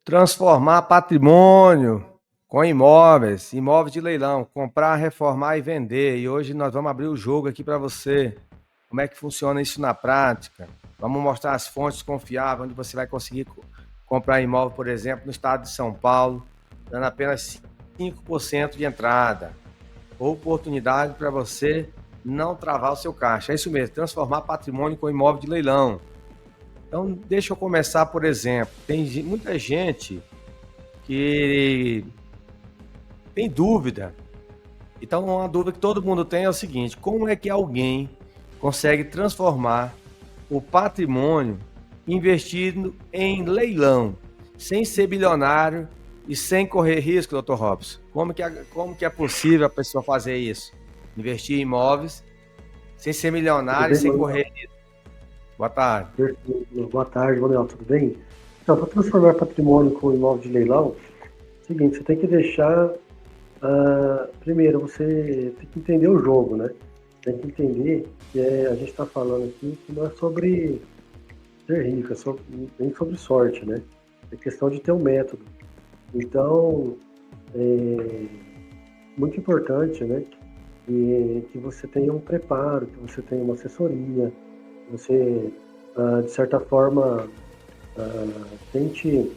Transformar patrimônio com imóveis, imóveis de leilão, comprar, reformar e vender. E hoje nós vamos abrir o jogo aqui para você. Como é que funciona isso na prática? Vamos mostrar as fontes confiáveis, onde você vai conseguir comprar imóvel, por exemplo, no estado de São Paulo, dando apenas 5% de entrada. Oportunidade para você não travar o seu caixa. É isso mesmo, transformar patrimônio com imóvel de leilão. Então, deixa eu começar, por exemplo. Tem muita gente que tem dúvida. Então, uma dúvida que todo mundo tem é o seguinte: como é que alguém consegue transformar o patrimônio investido em leilão, sem ser bilionário e sem correr risco, doutor Robson? Como que é possível a pessoa fazer isso? Investir em imóveis, sem ser Tudo milionário e bem, sem Manuel? correr risco. Boa tarde. Boa tarde, Manuel. Tudo bem? Então, para transformar patrimônio com imóvel de leilão, é o seguinte, você tem que deixar. Primeiro, você tem que entender o jogo, né? Tem que entender que a gente está falando aqui que não é sobre ser rico, nem sobre sorte, né? É questão de ter um método. Então, é muito importante, né? Que você tenha um preparo, que você tenha uma assessoria, que você, de certa forma, tente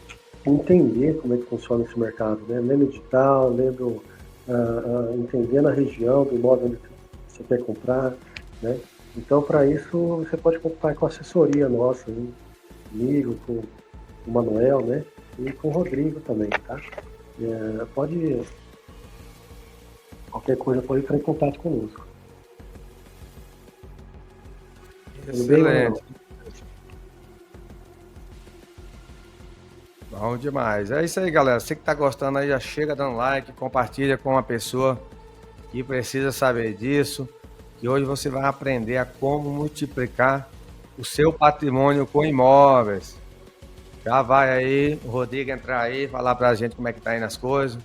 entender como é que funciona esse mercado, né? Lendo edital, entendendo a região do imóvel onde você quer comprar, né? Então, para isso, você pode contar com a assessoria nossa, né? Comigo, com o Manuel, né? E com o Rodrigo também, tá? Pode, qualquer coisa, pode entrar em contato conosco. Tudo bem, Excelente. Manuel? Bom demais. É isso aí, galera. Você que tá gostando aí, já chega dando like, compartilha com uma pessoa que precisa saber disso, que hoje você vai aprender a como multiplicar o seu patrimônio com imóveis. Já vai aí, o Rodrigo entrar aí, falar pra gente como é que tá indo as coisas,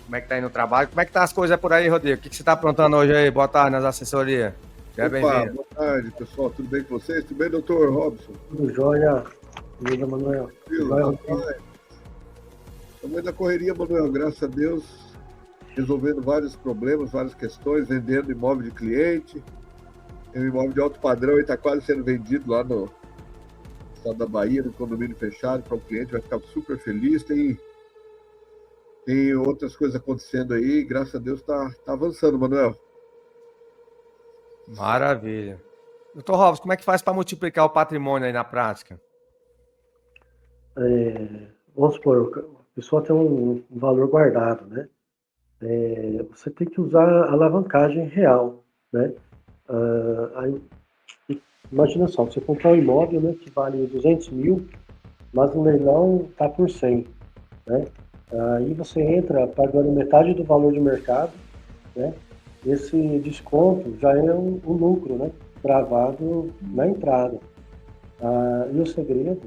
como é que tá indo o trabalho, como é que tá as coisas por aí, Rodrigo? O que você tá aprontando hoje aí? Boa tarde nas assessorias. Seja Opa, bem-vindo. boa tarde, pessoal. Tudo bem com vocês? Tudo bem, doutor Robson? Tudo jóia? Beleza, Manuel? Tudo Tranquilo? jóia, Rodrigo? Rapaz, estamos aí na correria, Manuel. Graças a Deus, resolvendo vários problemas, várias questões, vendendo imóvel de cliente. Tem um imóvel de alto padrão e está quase sendo vendido lá no estado da Bahia, no condomínio fechado, para o cliente, vai ficar super feliz. Tem outras coisas acontecendo aí, graças a Deus está avançando, Manuel. Maravilha. Doutor Robson, como é que faz para multiplicar o patrimônio aí na prática? Vamos supor, a pessoa tem um valor guardado, né? Você tem que usar a alavancagem real, né? Aí, imagina só, você comprar um imóvel, né, que vale 200 mil, mas no leilão está por 100, né? Aí você entra pagando metade do valor de mercado, né? Esse desconto já é um lucro, né? Gravado na entrada. E o segredo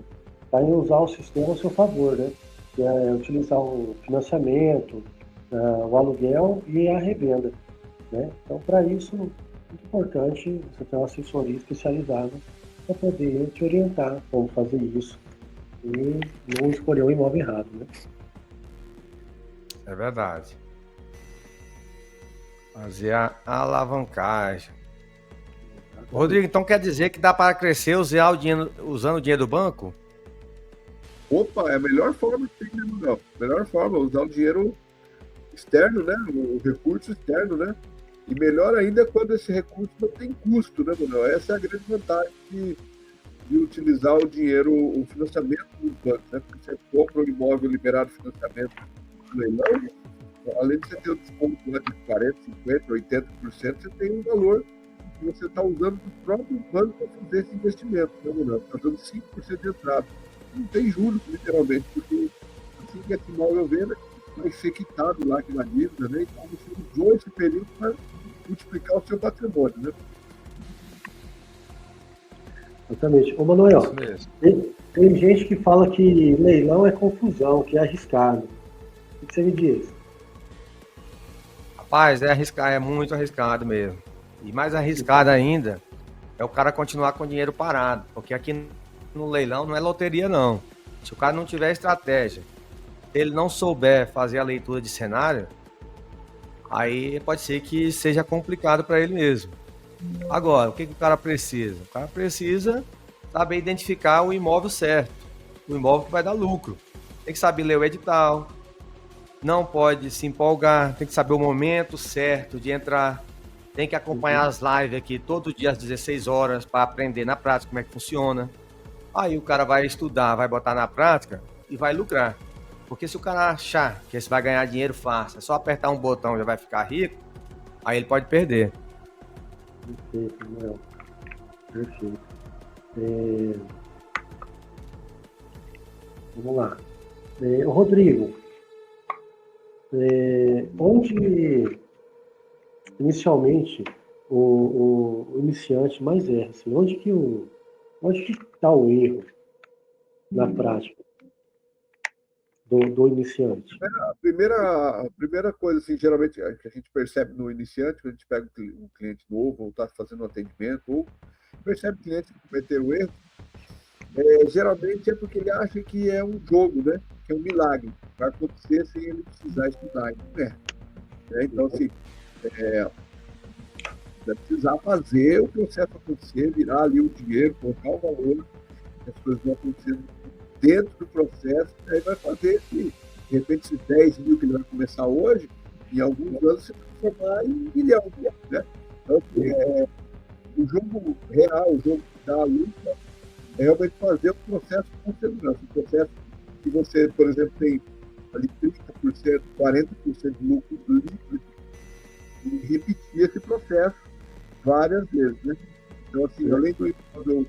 está em usar o sistema ao seu favor, né? Que é utilizar o financiamento, o aluguel e a revenda, né? Então, para isso, é muito importante você ter uma assessoria especializada para poder te orientar como fazer isso e não escolher o imóvel errado, né? É verdade. Fazer a alavancagem. Rodrigo, então quer dizer que dá para crescer usando o dinheiro do banco? Opa, é a melhor forma que tem, né, Manuel? Melhor forma, usar o dinheiro externo, né? O recurso externo, né? E melhor ainda quando esse recurso não tem custo, né, Manuel? Essa é a grande vantagem de utilizar o dinheiro, o financiamento dos bancos, né? Porque você compra um imóvel liberado de financiamento no leilão, além de você ter o desconto, né, de 40%, 50%, 80%, você tem um valor que você está usando do próprio banco para fazer esse investimento, né, Manuel? Está dando 5% de entrada. Não tem juros, literalmente, porque assim que esse imóvel venda, vai ser quitado lá aquela dívida, né? Então você usou esse período para multiplicar o seu patrimônio, né? Exatamente. Ô, Isso Manuel, mesmo. tem gente que fala que leilão é confusão, que é arriscado. O que você me diz? Rapaz, é arriscar, é muito arriscado mesmo. E mais arriscado ainda é o cara continuar com o dinheiro parado, porque aqui no leilão não é loteria não. Se o cara não tiver estratégia, se ele não souber fazer a leitura de cenário, aí pode ser que seja complicado para ele mesmo. Agora, o que o cara precisa? O cara precisa saber identificar o imóvel certo, o imóvel que vai dar lucro. Tem que saber ler o edital, não pode se empolgar, tem que saber o momento certo de entrar, tem que acompanhar as lives aqui todo dia às 16 horas para aprender na prática como é que funciona. Aí o cara vai estudar, vai botar na prática e vai lucrar. Porque se o cara achar que você vai ganhar dinheiro fácil, é só apertar um botão e já vai ficar rico, aí ele pode perder. Perfeito, Manuel. Perfeito. Vamos lá. Rodrigo, onde inicialmente o iniciante mais erra? Assim, onde que está o erro na prática do iniciante? A primeira coisa, assim, geralmente, que a gente percebe no iniciante, quando a gente pega um cliente novo, ou está fazendo um atendimento, ou percebe clientes que cometeram erro, geralmente é porque ele acha que é um jogo, né? Que é um milagre. Vai acontecer sem ele precisar estudar. E não é. Né? Então, assim, vai precisar fazer o processo acontecer, virar ali o dinheiro, colocar o valor, as coisas vão acontecendo dentro do processo, aí vai fazer esse, de repente, esses 10 mil que ele vai começar hoje, em alguns anos se transformar em 1 milhão. Né? Então, assim, o jogo real, o jogo que dá a luta, é realmente fazer o processo com segurança. O processo que você, por exemplo, tem ali 30%, 40% de lucro líquido, e repetir esse processo várias vezes. Né? Então, assim, além do imóvel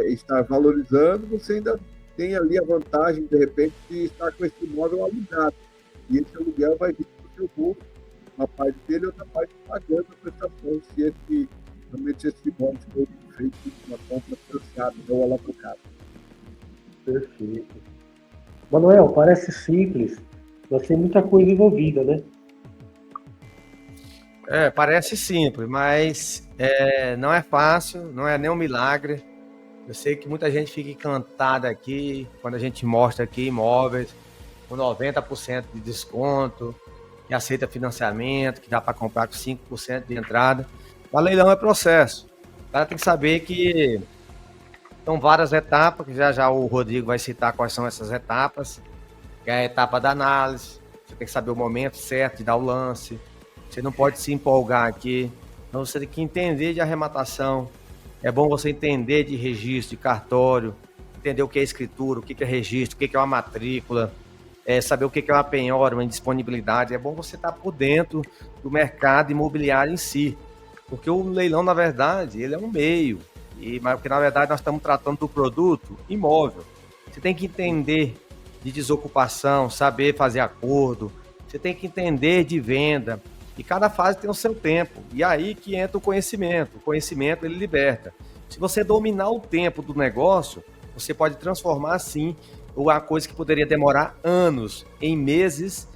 estar valorizando, você ainda tem ali a vantagem, de repente, de estar com esse imóvel alugado. E esse aluguel vai vir para o seu bolso, uma parte dele e outra parte pagando a prestação, se realmente esse imóvel for feito uma compra financiada ou alavancada. Perfeito. Manuel, parece simples, mas tem muita coisa envolvida, né? Parece simples, mas não é fácil, não é nem um milagre. Eu sei que muita gente fica encantada aqui quando a gente mostra aqui imóveis com 90% de desconto, que aceita financiamento, que dá para comprar com 5% de entrada. O leilão é processo. O cara tem que saber que são várias etapas, que já o Rodrigo vai citar quais são essas etapas, que é a etapa da análise. Você tem que saber o momento certo de dar o lance. Você não pode se empolgar aqui. Então você tem que entender de arrematação. É bom você entender de registro, de cartório, entender o que é escritura, o que é registro, o que é uma matrícula, saber o que é uma penhora, uma indisponibilidade. É bom você estar por dentro do mercado imobiliário em si. Porque o leilão, na verdade, ele é um meio. Mas porque, na verdade, nós estamos tratando do produto imóvel. Você tem que entender de desocupação, saber fazer acordo. Você tem que entender de venda. E cada fase tem o seu tempo. E aí que entra o conhecimento. O conhecimento, ele liberta. Se você dominar o tempo do negócio, você pode transformar, sim, uma coisa que poderia demorar anos em meses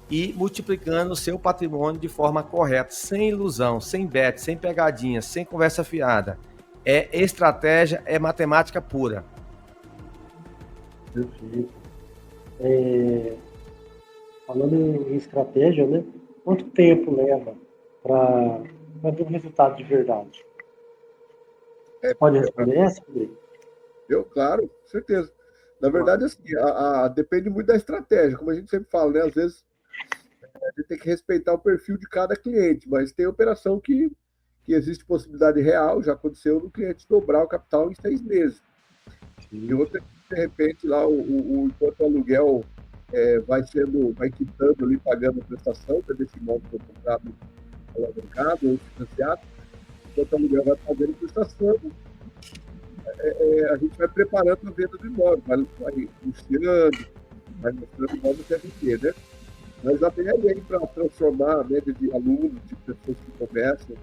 e multiplicando o seu patrimônio de forma correta, sem ilusão, sem bet, sem pegadinha, sem conversa fiada. É estratégia, é matemática pura. Perfeito. Falando em estratégia, né? Quanto tempo leva para ver um resultado de verdade? Você pode responder essa, Rodrigo? Claro, com certeza. Na verdade, assim, depende muito da estratégia, como a gente sempre fala, né? Às vezes a gente tem que respeitar o perfil de cada cliente, mas tem operação que existe possibilidade real, já aconteceu no cliente dobrar o capital em 6 meses. Sim. E outra, de repente, lá enquanto o aluguel vai quitando ali, pagando a prestação, para desse imóvel foi comprado alavancado ou financiado, enquanto o aluguel vai pagando a prestação, a gente vai preparando a venda do imóvel, vai anunciando, vai mostrando o imóvel que deve ter, né? Mas a média aí para transformar a média de alunos, de pessoas que começam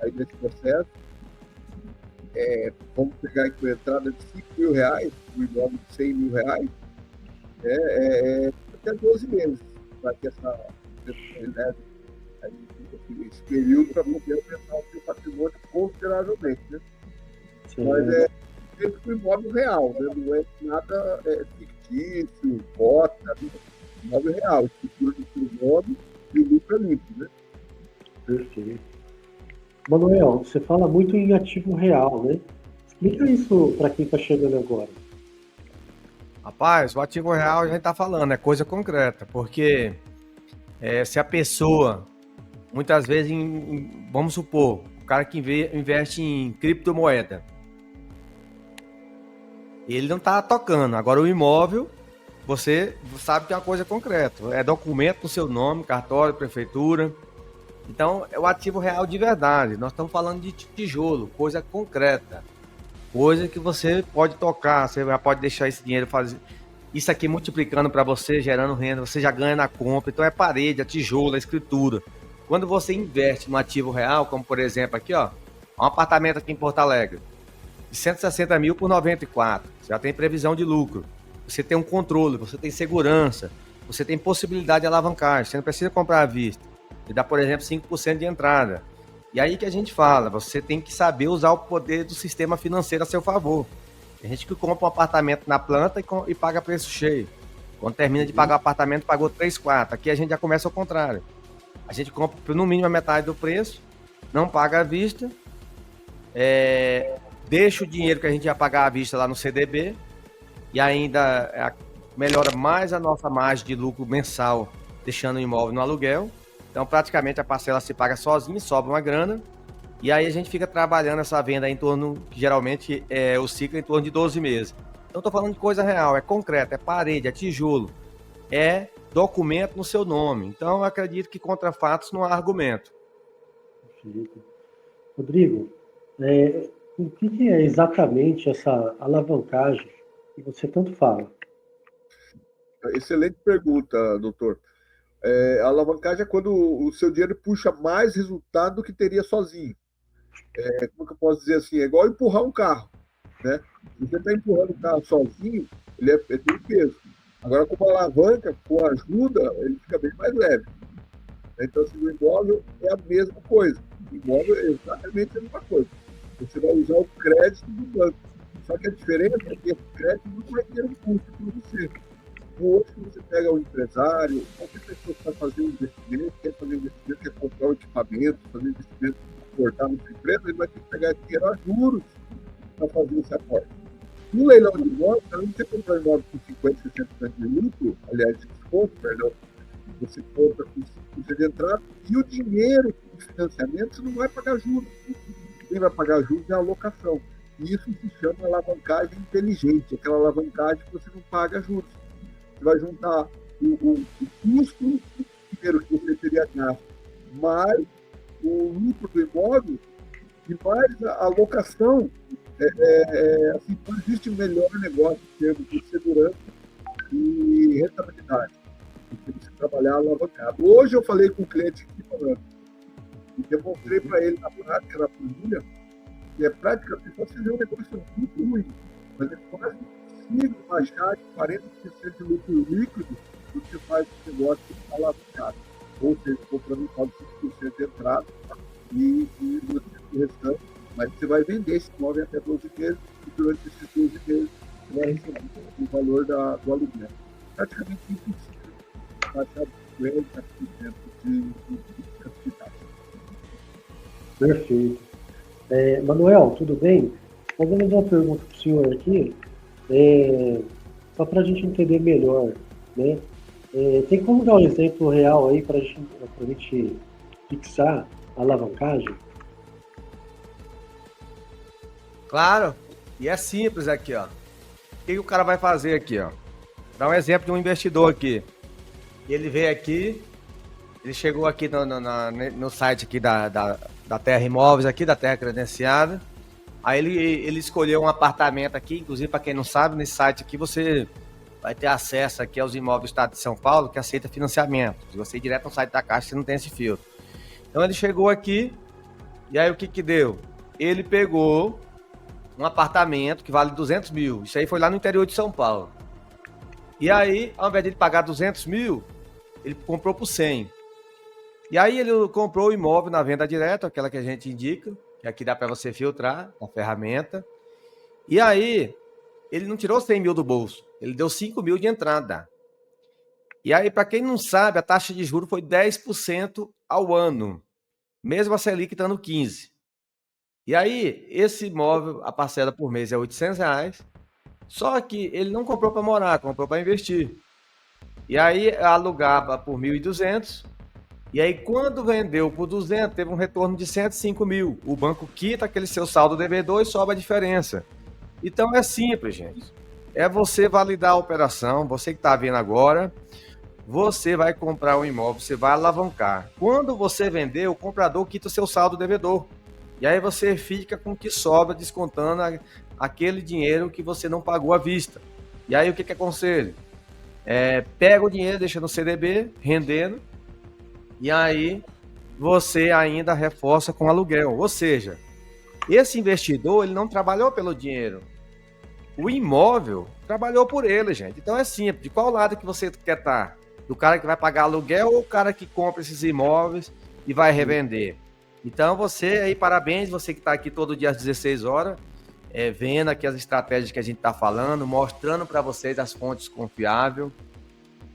aí nesse processo, vamos pegar aí com a entrada de R$5.000, um imóvel de R$100.000, até 12 meses para que esse período para poder aumentar o seu patrimônio consideravelmente, né? Sim. Mas feito com imóvel real, né? Não é nada fictício, cota, né? Imóvel real, estrutura do seu nome e o lucro é limpo, né? Perfeito. Manuel, você fala muito em ativo real, né? Explica isso para quem está chegando agora. Rapaz, o ativo real a gente tá falando, é coisa concreta, porque se a pessoa, muitas vezes, vamos supor, o cara que investe em criptomoeda, ele não tá tocando. Agora o imóvel, você sabe que é uma coisa concreta, é documento no seu nome, cartório, prefeitura. Então, é o ativo real de verdade. Nós estamos falando de tijolo, coisa concreta. Coisa que você pode tocar, você já pode deixar esse dinheiro fazer. Isso aqui multiplicando para você, gerando renda, você já ganha na compra. Então é parede, é tijolo, é escritura. Quando você investe no ativo real, como por exemplo aqui, ó, um apartamento aqui em Porto Alegre, de 160 mil por 94, você já tem previsão de lucro. Você tem um controle, você tem segurança, você tem possibilidade de alavancagem, você não precisa comprar à vista. Você dá, por exemplo, 5% de entrada. E aí que a gente fala, você tem que saber usar o poder do sistema financeiro a seu favor. Tem gente que compra um apartamento na planta e paga preço cheio. Quando termina de pagar o apartamento, pagou 3, 4. Aqui a gente já começa ao contrário. A gente compra no mínimo a metade do preço, não paga à vista, deixa o dinheiro que a gente ia pagar à vista lá no CDB e ainda melhora mais a nossa margem de lucro mensal, deixando o imóvel no aluguel. Então, praticamente, a parcela se paga sozinha, sobra uma grana. E aí a gente fica trabalhando essa venda em torno, geralmente, o ciclo em torno de 12 meses. Então, estou falando de coisa real, é concreto, é parede, é tijolo, é documento no seu nome. Então, eu acredito que contra fatos não há argumento. Perfeito. Rodrigo, o que é exatamente essa alavancagem que você tanto fala? Excelente pergunta, doutor. A alavancagem é quando o seu dinheiro puxa mais resultado do que teria sozinho. Como que eu posso dizer assim? É igual empurrar um carro, né? Se você está empurrando o carro sozinho, ele tem peso. Agora, com uma alavanca, com ajuda, ele fica bem mais leve. Então, assim, o imóvel é a mesma coisa. O imóvel é exatamente a mesma coisa. Você vai usar o crédito do banco. Só que a diferença é que esse crédito não vai ter um custo para você. Hoje, você pega um empresário, qualquer pessoa que vai fazer um investimento, quer comprar um equipamento, fazer um investimento, exportar na sua empresa, ele vai ter que pegar dinheiro a juros para fazer esse aporte. No leilão de imóveis, além de você comprar imóvel com 50%, 60% de lucro, aliás, de desconto, perdão, você compra com 5% de entrada, e o dinheiro de financiamento você não vai pagar juros. Quem vai pagar juros é a alocação. E isso se chama alavancagem inteligente, aquela alavancagem que você não paga juros. Você vai juntar o custo do dinheiro que você teria gasto, mais o lucro do imóvel e mais a alocação. Assim, não existe melhor negócio em termos de segurança e rentabilidade do que você trabalhar alavancado. Hoje eu falei com um cliente aqui falando, e demonstrei para ele na prática, na planilha, que praticamente pode ser um negócio muito ruim, mas é quase possível baixar de 40% de lucro líquido do que faz o negócio alavancado. Ou seja, comprando só de 5% de entrada e o restante, mas você vai vender esse imóvel até 12 meses e durante esses 12 meses você vai receber o valor do aluguel. Praticamente impossível baixar de 50% de capital. Perfeito. Manuel, tudo bem? Nós vamos fazer uma pergunta para o senhor aqui, só para a gente entender melhor, né? Tem como dar um exemplo real aí para a gente fixar a alavancagem? Claro, e é simples aqui, ó. O que o cara vai fazer aqui, ó? Dá um exemplo de um investidor aqui. Ele veio aqui, ele chegou aqui no site aqui da Terra Imóveis, aqui da Terra Credenciada. Aí ele escolheu um apartamento aqui, inclusive para quem não sabe, nesse site aqui você vai ter acesso aqui aos imóveis do estado de São Paulo, que aceita financiamento. Se você ir direto no site da Caixa, você não tem esse filtro. Então ele chegou aqui, e aí o que deu? Ele pegou um apartamento que vale 200 mil. Isso aí foi lá no interior de São Paulo. E aí, ao invés de ele pagar 200 mil, ele comprou por 100. E aí ele comprou o imóvel na venda direta, aquela que a gente indica, que aqui dá para você filtrar, a ferramenta. E aí, ele não tirou 100 mil do bolso, ele deu 5 mil de entrada. E aí, para quem não sabe, a taxa de juros foi 10% ao ano, mesmo a Selic estando 15%. E aí, esse imóvel, a parcela por mês é R$800, só que ele não comprou para morar, comprou para investir. E aí, alugava por 1.200, e aí quando vendeu por 200, teve um retorno de 105 mil. O banco quita aquele seu saldo devedor e sobra a diferença. Então é simples, gente. É você validar a operação, você que está vendo agora, você vai comprar um imóvel, você vai alavancar. Quando você vender, o comprador quita o seu saldo devedor. E aí você fica com o que sobra, descontando aquele dinheiro que você não pagou à vista. E aí o que aconselho? Pega o dinheiro, deixa no CDB, rendendo, e aí você ainda reforça com aluguel. Ou seja, esse investidor, ele não trabalhou pelo dinheiro. O imóvel trabalhou por ele, gente. Então é simples. De qual lado que você quer estar? Do cara que vai pagar aluguel ou o cara que compra esses imóveis e vai revender? Então você aí, parabéns, você que está aqui todo dia às 16 horas, vendo aqui as estratégias que a gente está falando, mostrando para vocês as fontes confiáveis.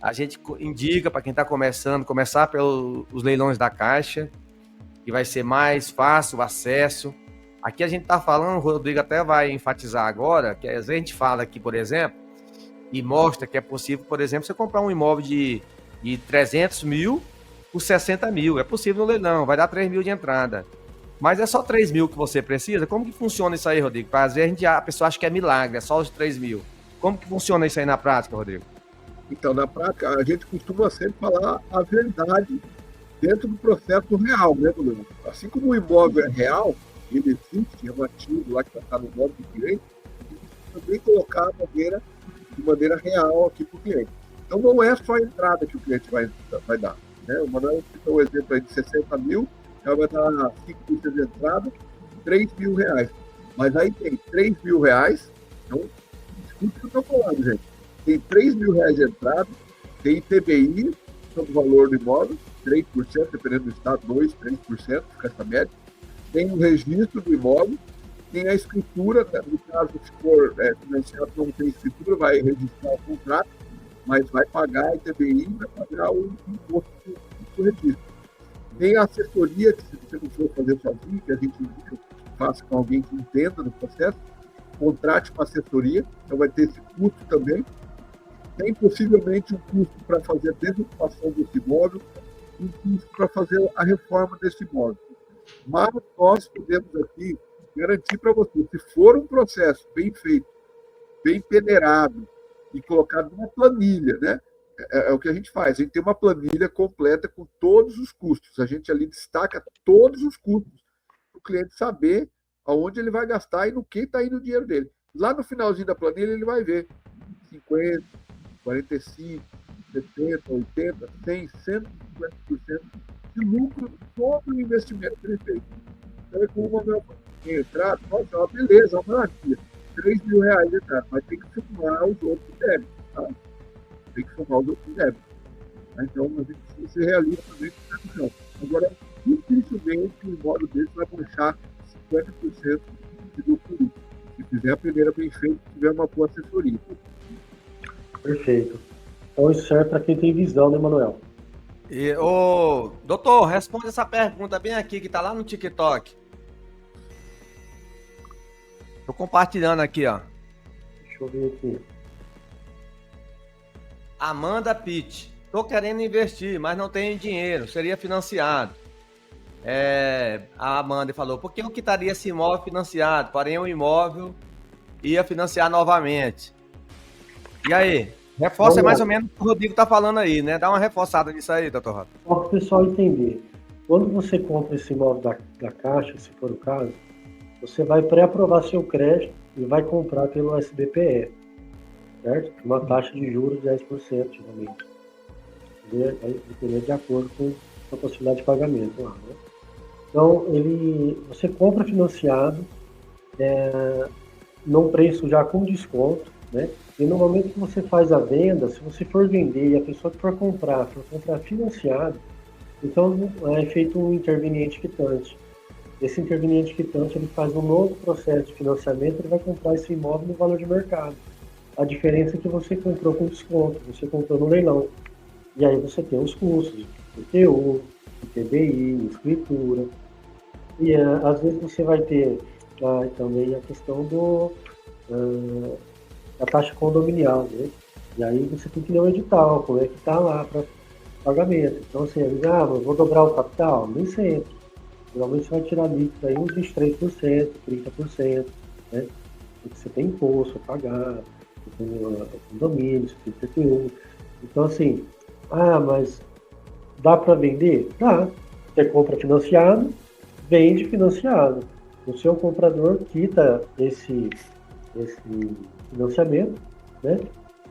A gente indica para quem está começando, começar pelos leilões da Caixa, que vai ser mais fácil o acesso. Aqui a gente está falando, o Rodrigo até vai enfatizar agora, que a gente fala aqui, por exemplo, e mostra que é possível, por exemplo, você comprar um imóvel de 300 mil por 60 mil. É possível no leilão, vai dar 3 mil de entrada. Mas é só 3 mil que você precisa? Como que funciona isso aí, Rodrigo? Às vezes a pessoa acha que é milagre, é só os 3 mil. Como que funciona isso aí na prática, Rodrigo? Então, na prática, a gente costuma sempre falar a verdade dentro do processo real, né, Bruno? Assim como o imóvel é real, ele existe, é um ativo lá que está no nome do cliente, a gente também colocar de maneira real aqui para o cliente. Então, não é só a entrada que o cliente vai dar. Né? O Manuel citou um exemplo aí de 60 mil, já vai dar 5% de entrada, 3 mil reais. Mas aí tem 3 mil reais, então, escuta o que eu estou falando, gente. Tem 3 mil reais de entrada, tem ITBI sobre o valor do imóvel, 3%, dependendo do estado, 2%, 3%, fica essa média. Tem o registro do imóvel, tem a escritura, no caso, se for financiado, não tem escritura, vai registrar o contrato, mas vai pagar a ITBI e vai pagar o imposto do registro. Tem a assessoria, que se você não for fazer sozinho, que a gente faça com alguém que entenda do processo, contrate uma assessoria, então vai ter esse custo também. Tem possivelmente um custo para fazer a desocupação desse imóvel, um custo para fazer a reforma desse imóvel. Mas nós podemos aqui garantir para você, se for um processo bem feito, bem peneirado e colocado numa planilha, né? É o que a gente faz, a gente tem uma planilha completa com todos os custos, a gente ali destaca todos os custos para o cliente saber aonde ele vai gastar e no que está indo o dinheiro dele. Lá no finalzinho da planilha ele vai ver 50%, 45%, 70%, 80%, 100%, 150% de lucro de todo o investimento que ele fez. Então, como o Manuel tem entrado, nossa, beleza, uma maravilha, 3 mil reais de entrada, mas tem que somar os outros débitos, tá? Tem que somar os outros débitos. Então, a gente precisa ser realista também com essa. Agora, dificilmente o imóvel desse vai manchar 50% de lucro. Se fizer a primeira bem feita, tiver uma boa assessoria. Perfeito. Então isso serve para quem tem visão, né, Manuel? Doutor, responde essa pergunta bem aqui, que está lá no TikTok. Estou compartilhando aqui, ó. Deixa eu ver aqui. Amanda Pitt. Estou querendo investir, mas não tenho dinheiro. Seria financiado. A Amanda falou, por que eu quitaria esse imóvel financiado? Porém, o imóvel ia financiar novamente. E aí? Reforça mais ou menos o que o Rodrigo está falando aí, né? Dá uma reforçada nisso aí, doutor Rosa. Só para o pessoal entender. Quando você compra esse imóvel da Caixa, se for o caso, você vai pré-aprovar seu crédito e vai comprar pelo SBPE, certo? Uma taxa de juros de 10%, geralmente. Vai depender de acordo com a possibilidade de pagamento lá, né? Então, você compra financiado, num preço já com desconto, né? E no momento que você faz a venda, se você for vender e a pessoa que for comprar financiado, então é feito um interveniente quitante. esse interveniente quitante ele faz um novo processo de financiamento, ele vai comprar esse imóvel no valor de mercado. A diferença é que você comprou com desconto, você comprou no leilão. E aí você tem os custos de IPTU, ITBI, escritura. E às vezes você vai ter também a questão da taxa condominial, né? E aí você tem que ler o edital, como é que está lá para pagamento. Então, assim, mas vou dobrar o capital? Nem sempre. Geralmente você vai tirar líquido aí uns 23%, 30%, né? Porque você tem imposto a pagar, você tem condomínio, você tem IPTU. Então, assim, mas dá para vender? Dá. Você compra financiado, vende financiado. O seu comprador quita esse financiamento, né,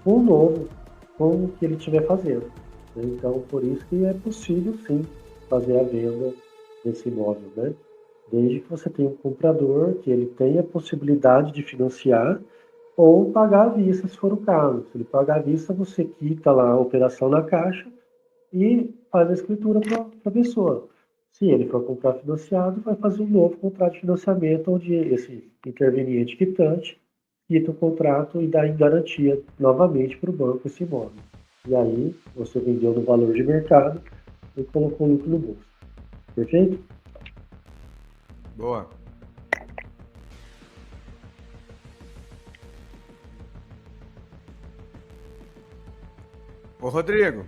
com o novo, com o que ele estiver fazendo. Então, por isso que é possível, sim, fazer a venda desse imóvel, né? Desde que você tenha um comprador, que ele tenha a possibilidade de financiar ou pagar à vista, se for o caso. Se ele pagar à vista, você quita lá a operação na caixa e faz a escritura para a pessoa. Se ele for comprar financiado, vai fazer um novo contrato de financiamento, onde esse interveniente quitante quita o contrato e dá em garantia novamente para o banco esse imóvel. E aí você vendeu no valor de mercado e colocou lucro no bolso. Perfeito? Boa. Ô, Rodrigo,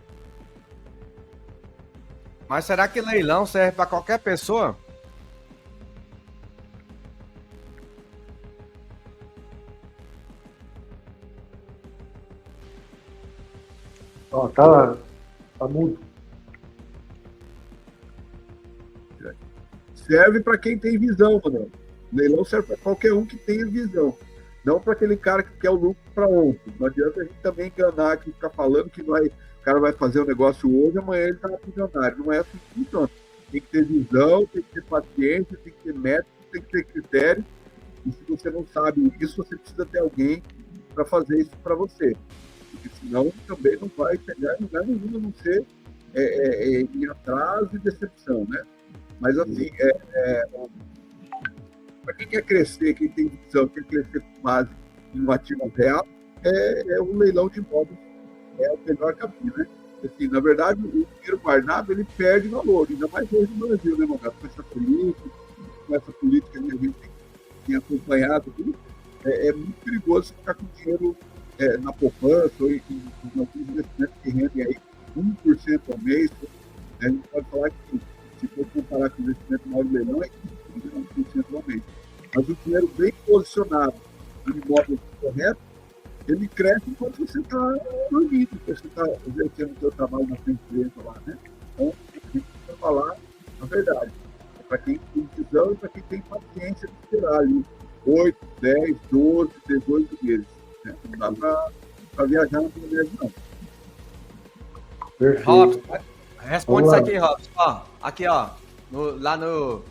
mas será que leilão serve para qualquer pessoa? Ó, tá mudo. Serve para quem tem visão, mano. Leilão serve para qualquer um que tenha visão. Não para aquele cara que quer o lucro para ontem. Não adianta a gente também enganar, que ficar falando que o cara vai fazer o negócio hoje, amanhã ele está milionário. Não é assim que funciona. Tem que ter visão, tem que ter paciência, tem que ter método, tem que ter critério. E se você não sabe isso, você precisa ter alguém para fazer isso para você. Porque senão também não vai chegar em lugar nenhum, a não ser em atraso e decepção, né? Mas assim, para quem quer crescer, quem tem visão, quem quer crescer com base em um ativo real, o leilão de imóveis é o melhor caminho, né? Assim, na verdade, o dinheiro guardado, ele perde valor, ainda mais hoje no Brasil, né, Mogato? Com essa política que a gente tem acompanhado, é muito perigoso ficar com dinheiro na poupança ou em alguns investimentos que rendem aí 1% ao mês. A gente pode falar que, se for comparar com o investimento no leilão, é 1% ao mês. Mas o dinheiro bem posicionado no imóvel correto, ele cresce enquanto você está dormindo, você está exercendo o seu trabalho na sua empresa lá, né? Então, a gente precisa falar a verdade. É para quem tem visão e para quem tem paciência de esperar ali 8, 10, 12, 18 meses. Né? Não dá para viajar na primeira, não. Perfeito. Robson, responde isso aqui, Robson. Ó, aqui, ó. Lá no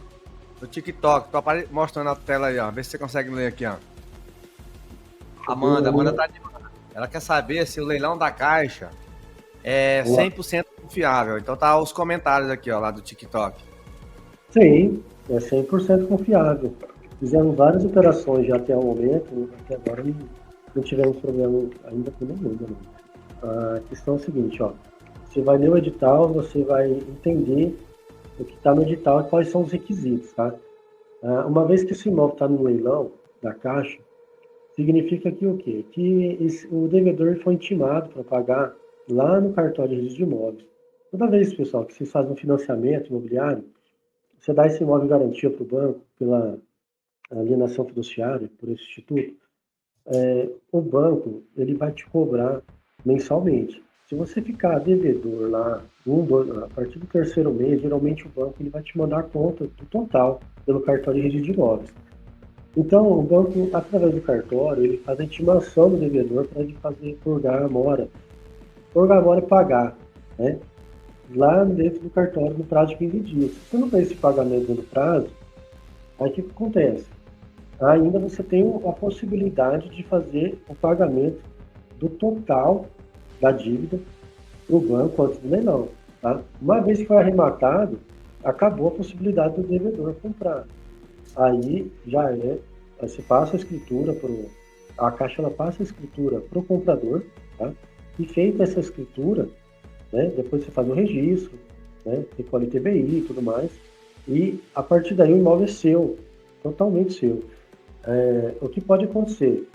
TikTok. Tô mostrando a tela aí, ó. Vê se você consegue ler aqui, ó. Amanda tá animada. Ela quer saber se o leilão da Caixa é 100% confiável. Então tá os comentários aqui, ó, lá do TikTok. Sim, é 100% confiável. Fizemos várias operações já até o momento, até agora não tivemos problema ainda com nenhuma. Não. A questão é a seguinte, ó. Você vai ler o edital, você vai entender o que está no edital e quais são os requisitos, tá? Uma vez que esse imóvel está no leilão da Caixa, significa que o quê? Que o devedor foi intimado para pagar lá no cartório de registro de imóveis. Toda vez, pessoal, que vocês fazem um financiamento imobiliário, você dá esse imóvel em garantia para o banco, pela alienação fiduciária, por esse instituto, o banco ele vai te cobrar mensalmente. Se você ficar devedor lá, a partir do terceiro mês, geralmente o banco ele vai te mandar a conta do total pelo cartório de registro de imóveis. Então, o banco, através do cartório, ele faz a intimação do devedor para ele fazer purgar a mora. Purgar a mora é pagar, né? Lá dentro do cartório no prazo de 15 dias. Se você não fez esse pagamento dentro do prazo, aí o que acontece? Ainda você tem a possibilidade de fazer o pagamento do total da dívida para o banco antes do leilão. Tá? Uma vez que foi arrematado, acabou a possibilidade do devedor comprar. Aí já você passa a escritura a Caixa ela passa a escritura para o comprador, tá? E feita essa escritura, né, depois você faz o registro, né, recolhe TBI e tudo mais, e a partir daí o imóvel é seu, totalmente seu. O que pode acontecer?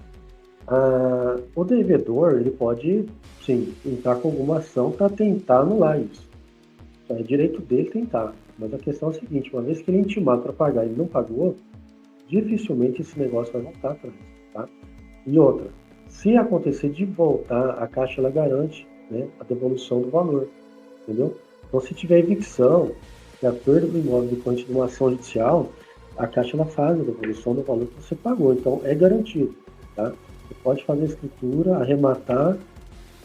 O devedor ele pode, sim, entrar com alguma ação para tentar anular isso. É direito dele tentar. Mas a questão é a seguinte: uma vez que ele é intimado para pagar e ele não pagou, dificilmente esse negócio vai voltar atrás. Tá? E outra, se acontecer de voltar, a Caixa ela garante, né, a devolução do valor. Entendeu? Então, se tiver evicção e a perda do imóvel decorrente de uma ação judicial, a Caixa ela faz a devolução do valor que você pagou. Então, é garantido. Tá? Você pode fazer a escritura, arrematar.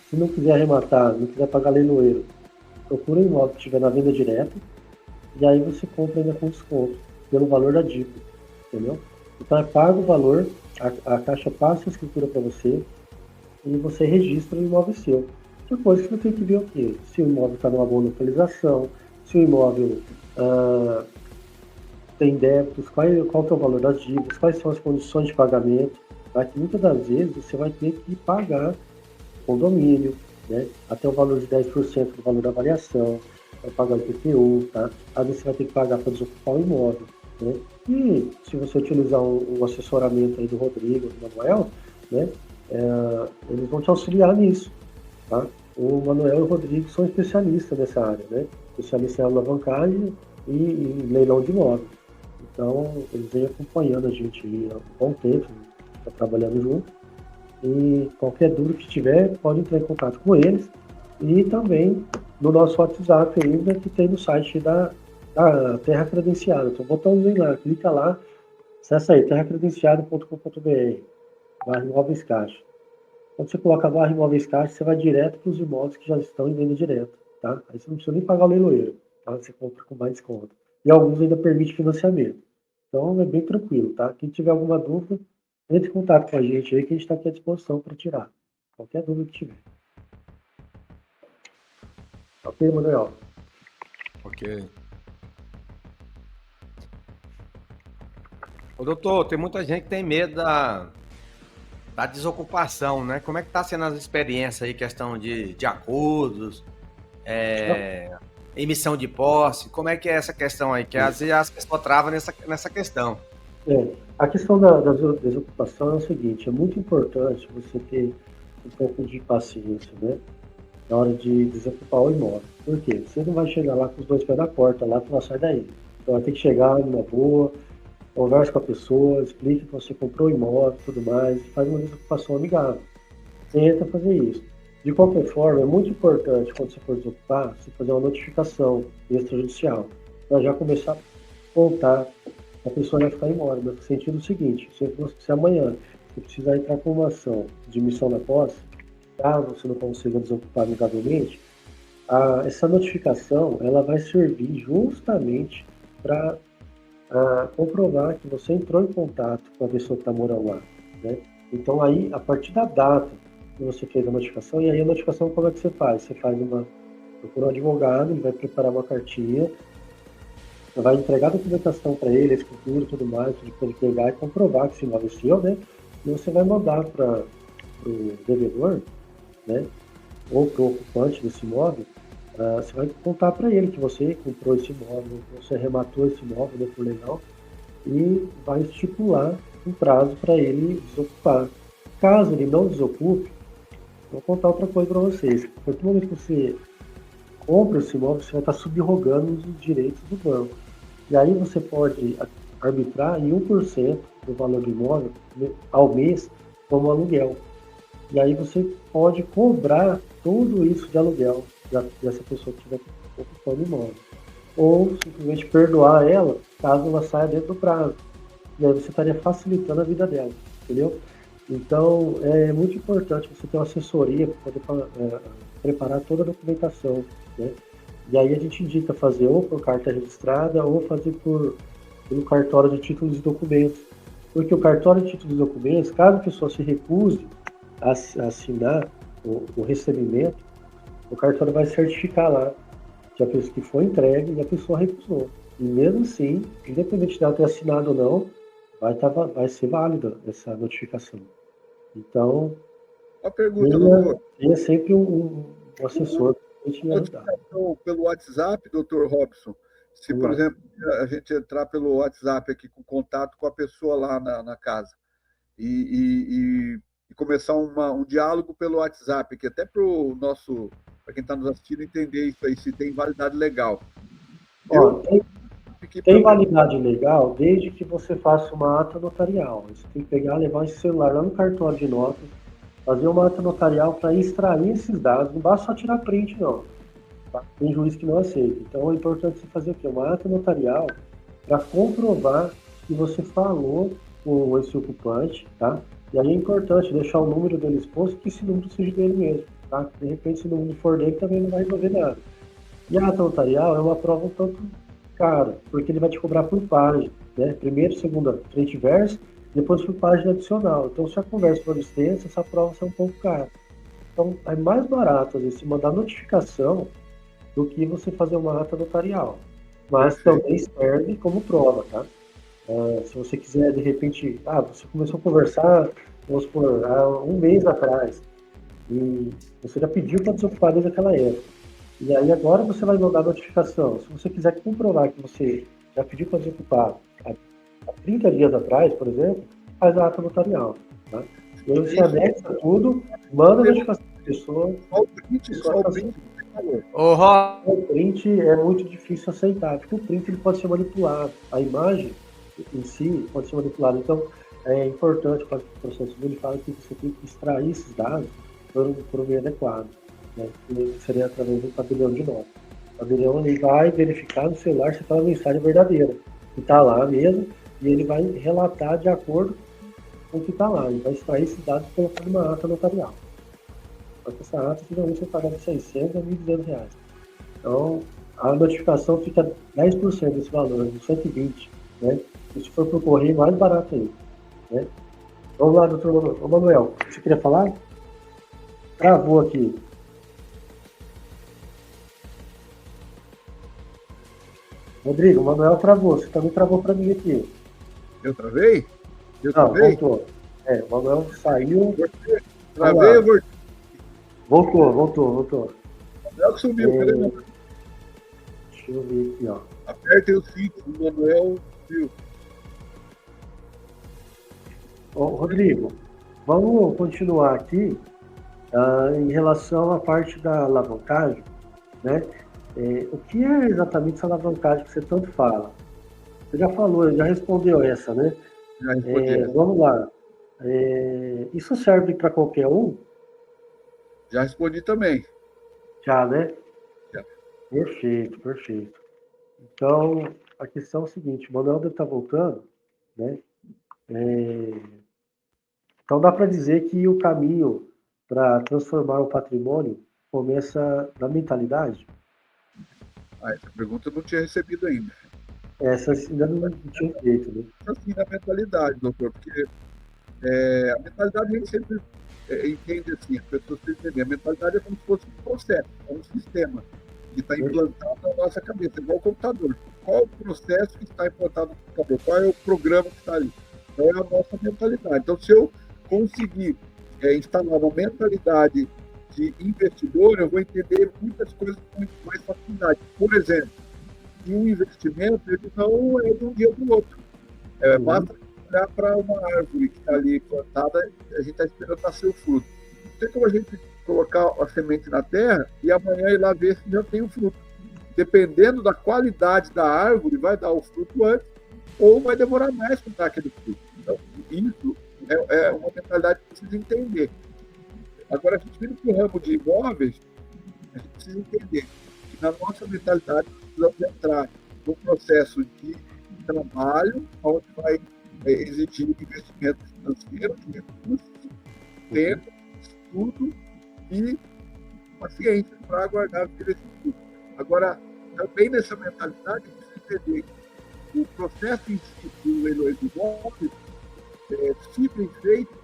Se não quiser arrematar, não quiser pagar leiloeiro, procura um imóvel que estiver na venda direta e aí você compra ainda com desconto pelo valor da dívida, entendeu? Então é pago o valor, a Caixa passa a escritura para você e você registra o imóvel seu. Outra coisa que você tem que ver é o quê? Se o imóvel está numa boa localização, se o imóvel tem débitos, qual que é o valor das dívidas, quais são as condições de pagamento, tá? Que muitas das vezes você vai ter que pagar condomínio, né? Até o valor de 10% do valor da avaliação, vai pagar o IPTU, tá? Às vezes você vai ter que pagar para desocupar o imóvel, né? E se você utilizar um assessoramento aí do Rodrigo, do Manuel, né? Eles vão te auxiliar nisso, tá? O Manuel e o Rodrigo são especialistas nessa área, né? Especialistas em alavancagem e leilão de imóvel. Então, eles vêm acompanhando a gente há um bom tempo, está trabalhando junto. E qualquer dúvida que tiver, pode entrar em contato com eles. E também no nosso WhatsApp ainda, que tem no site da Terra Credenciada. Então, botãozinho lá, clica lá, acessa aí, terracredenciada.com.br/imóveis caixa. Quando você coloca /imóveis caixa, você vai direto para os imóveis que já estão em venda direta, tá? Aí você não precisa nem pagar o leiloeiro, tá? Você compra com mais desconto. E alguns ainda permitem financiamento. Então, é bem tranquilo, tá? Quem tiver alguma dúvida, entre em contato com a gente aí, que a gente está aqui à disposição para tirar. Qualquer dúvida que tiver. Ok, Manuel? Ok. Ô, doutor, tem muita gente que tem medo da desocupação, né? Como é que está sendo as experiências aí, questão de acordos, emissão de posse? Como é que é essa questão aí? Que às vezes as pessoas travam nessa questão. A questão da desocupação é o seguinte: é muito importante você ter um pouco de paciência, né? Na hora de desocupar o imóvel. Por quê? Você não vai chegar lá com os dois pés na porta, lá para sair daí. Então vai ter que chegar numa boa, converse com a pessoa, explique que você comprou o imóvel e tudo mais, e faz uma desocupação amigável. Tenta fazer isso. De qualquer forma, é muito importante, quando você for desocupar, você fazer uma notificação extrajudicial, para já começar a contar, a pessoa vai ficar embora. Mas no sentido o seguinte: se amanhã você precisar entrar com uma ação de emissão da posse, caso você não consiga desocupar amigavelmente, essa notificação ela vai servir justamente para comprovar que você entrou em contato com a pessoa que está morando lá, né? Então aí, a partir da data que você fez a notificação, e aí a notificação como é que você faz? Você procura um advogado, ele vai preparar uma cartinha, vai entregar a documentação para ele, a escritura e tudo mais, para ele pegar e comprovar que esse imóvel é seu, né? E você vai mandar para o devedor, né, ou para o ocupante desse imóvel, você vai contar para ele que você comprou esse imóvel, que você arrematou esse imóvel, né, por legal, e vai estipular um prazo para ele desocupar. Caso ele não desocupe, vou contar outra coisa para vocês. A partir do momento que você compra esse imóvel, você vai estar subrogando os direitos do banco. E aí você pode arbitrar em 1% do valor do imóvel ao mês como aluguel. E aí você pode cobrar tudo isso de aluguel dessa pessoa que estiver ocupando o imóvel. Ou simplesmente perdoar ela caso ela saia dentro do prazo. E aí você estaria facilitando a vida dela, entendeu? Então é muito importante você ter uma assessoria para poder preparar toda a documentação, né? E aí a gente indica fazer ou por carta registrada ou fazer pelo cartório de títulos e documentos. Porque o cartório de títulos e documentos, caso a pessoa se recuse a assinar o recebimento, o cartório vai certificar lá que foi entregue e a pessoa recusou. E mesmo assim, independente dela ter assinado ou não, vai ser válida essa notificação. Então, Uma pergunta, doutor. tenha sempre um assessor para te ajudar. Notificação pelo WhatsApp, doutor Robson. Se, por exemplo, a gente entrar pelo WhatsApp aqui com contato com a pessoa lá na casa e começar um diálogo pelo WhatsApp, que até para quem está nos assistindo entender isso aí, se tem validade legal. Ó, tem validade legal desde que você faça uma ata notarial. Você tem que pegar, levar esse celular lá no cartório de notas, fazer uma ata notarial para extrair esses dados. Não basta só tirar print, não. Tá? Tem juiz que não aceita. Então é importante você fazer o quê? Uma ata notarial para comprovar que você falou com esse ocupante, tá? E aí é importante deixar o número dele exposto, que esse número seja dele mesmo, tá? De repente, se o número for dele, também não vai resolver nada. E a ata notarial é uma prova um tanto cara, porque ele vai te cobrar por página, né? Primeiro, segunda, frente e verso, depois por página adicional. Então, se a conversa for extensa, essa prova vai ser um pouco cara. Então, é mais barato, às vezes, se mandar notificação do que você fazer uma ata notarial. Mas também serve como prova, tá? Se você quiser, de repente, você começou a conversar, vamos supor, há um mês atrás, e você já pediu para desocupar desde aquela época. E aí agora você vai mandar notificação. Se você quiser comprovar que você já pediu para desocupar há 30 dias atrás, por exemplo, faz a ata notarial. Tá? E aí você anexa tudo, manda a notificação para a pessoa. Só o print. O print é muito difícil aceitar, porque o print ele pode ser manipulado. A imagem em si pode ser manipulada. Então, é importante para o processo civil, ele fala que você tem que extrair esses dados por um meio adequado. Né? Que seria através do tabelião de notas. O tabelião ele vai verificar no celular se aquela mensagem é verdadeira. Que está lá mesmo, e ele vai relatar de acordo com o que está lá. Ele vai extrair esses dados e colocar numa ata notarial. Só que essa ata, geralmente, você paga de 600 a 1.200 reais. Então, a notificação fica 10% desse valor, de 120, né? E se for por correio, mais barato aí, né? Vamos lá, doutor Manuel, você queria falar? Travou aqui. Rodrigo, o Manuel travou, você também travou para mim aqui. Eu travei? Não, voltou. O Manuel saiu. Travei ou voltou? Voltou. Manuel que sumiu, cadê o Manuel? Deixa eu ver aqui, ó. Apertem os cintos do Manuel, viu? Rodrigo, vamos continuar aqui em relação à parte da alavancagem, né? O que é exatamente essa alavancagem que você tanto fala? Você já falou, já respondeu essa, né? Já respondi. Vamos lá. Isso serve para qualquer um? Já respondi também. Já, né? Já. Perfeito. Então, a questão é o seguinte, o Manuel deve estar voltando, né? Então, dá para dizer que o caminho para transformar o patrimônio começa na mentalidade? Essa pergunta eu não tinha recebido ainda. Essa ainda não tinha feito, né? Assim, na mentalidade, doutor, porque a mentalidade a gente sempre entende assim, as pessoas têm que entender. A mentalidade é como se fosse um processo, é um sistema que está implantado na nossa cabeça, igual o computador. Qual é o processo que está implantado no computador? Qual é o programa que está ali? Então, é a nossa mentalidade. Então, se eu conseguir instalar uma mentalidade de investidor, eu vou entender muitas coisas com muito mais facilidade. Por exemplo, que um investimento ele não é de um dia para o outro. Basta olhar para uma árvore que está ali plantada, a gente está esperando nascer o fruto. Não tem como a gente colocar a semente na terra e amanhã ir lá ver se já tem o fruto. Dependendo da qualidade da árvore, vai dar o fruto antes ou vai demorar mais para dar aquele fruto. Então, isso é uma mentalidade que precisa entender. Agora, a gente vindo para o ramo de imóveis, a gente precisa entender que na nossa mentalidade precisamos entrar no processo de trabalho, onde vai exigir investimento financeiro, de recursos, tempo, estudo e paciência para aguardar aquele estudo. Agora, também nessa mentalidade, a gente precisa entender que o processo em si do leilões de imóveis, se bem feito,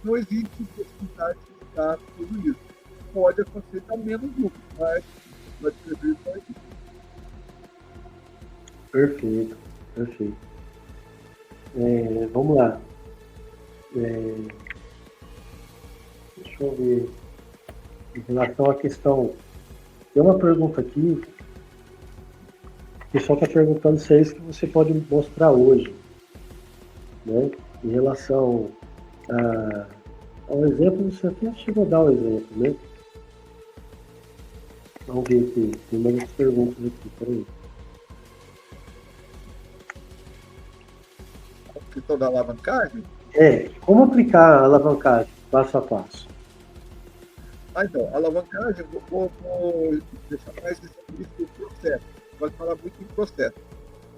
não existe possibilidade de dar tudo isso. Pode acontecer a menos lucro, mas vai ser isso aí. Perfeito, perfeito. Vamos lá. Deixa eu ver. Em relação à questão. Tem uma pergunta aqui. O pessoal está perguntando se é isso que você pode mostrar hoje, né? Em relação ao exemplo, você até chegou a dar um exemplo, né? Vamos ver aqui. Tem mais umas perguntas aqui, peraí. A questão da alavancagem? Como aplicar a alavancagem, passo a passo? Então, alavancagem, vou deixar mais explícito o processo. Vai falar muito em processo.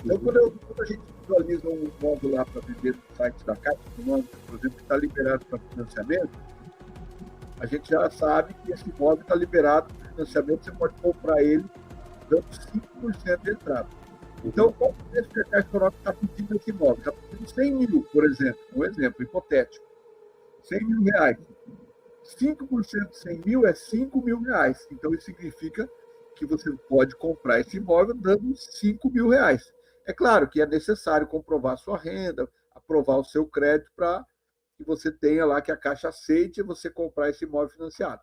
Então, quando a gente visualiza um imóvel lá para vender no site da Caixa Econômica, por exemplo, que está liberado para financiamento, a gente já sabe que esse imóvel está liberado para financiamento, você pode comprar ele dando 5% de entrada. Então, qual o preço que a Caixa Econômica está pedindo esse imóvel? Está pedindo 100 mil, por exemplo, um exemplo hipotético. 100 mil reais. 5% de 100 mil é 5 mil reais. Então, isso significa que você pode comprar esse imóvel dando 5 mil reais. É claro que é necessário comprovar a sua renda, aprovar o seu crédito para que você tenha lá, que a Caixa aceite você comprar esse imóvel financiado.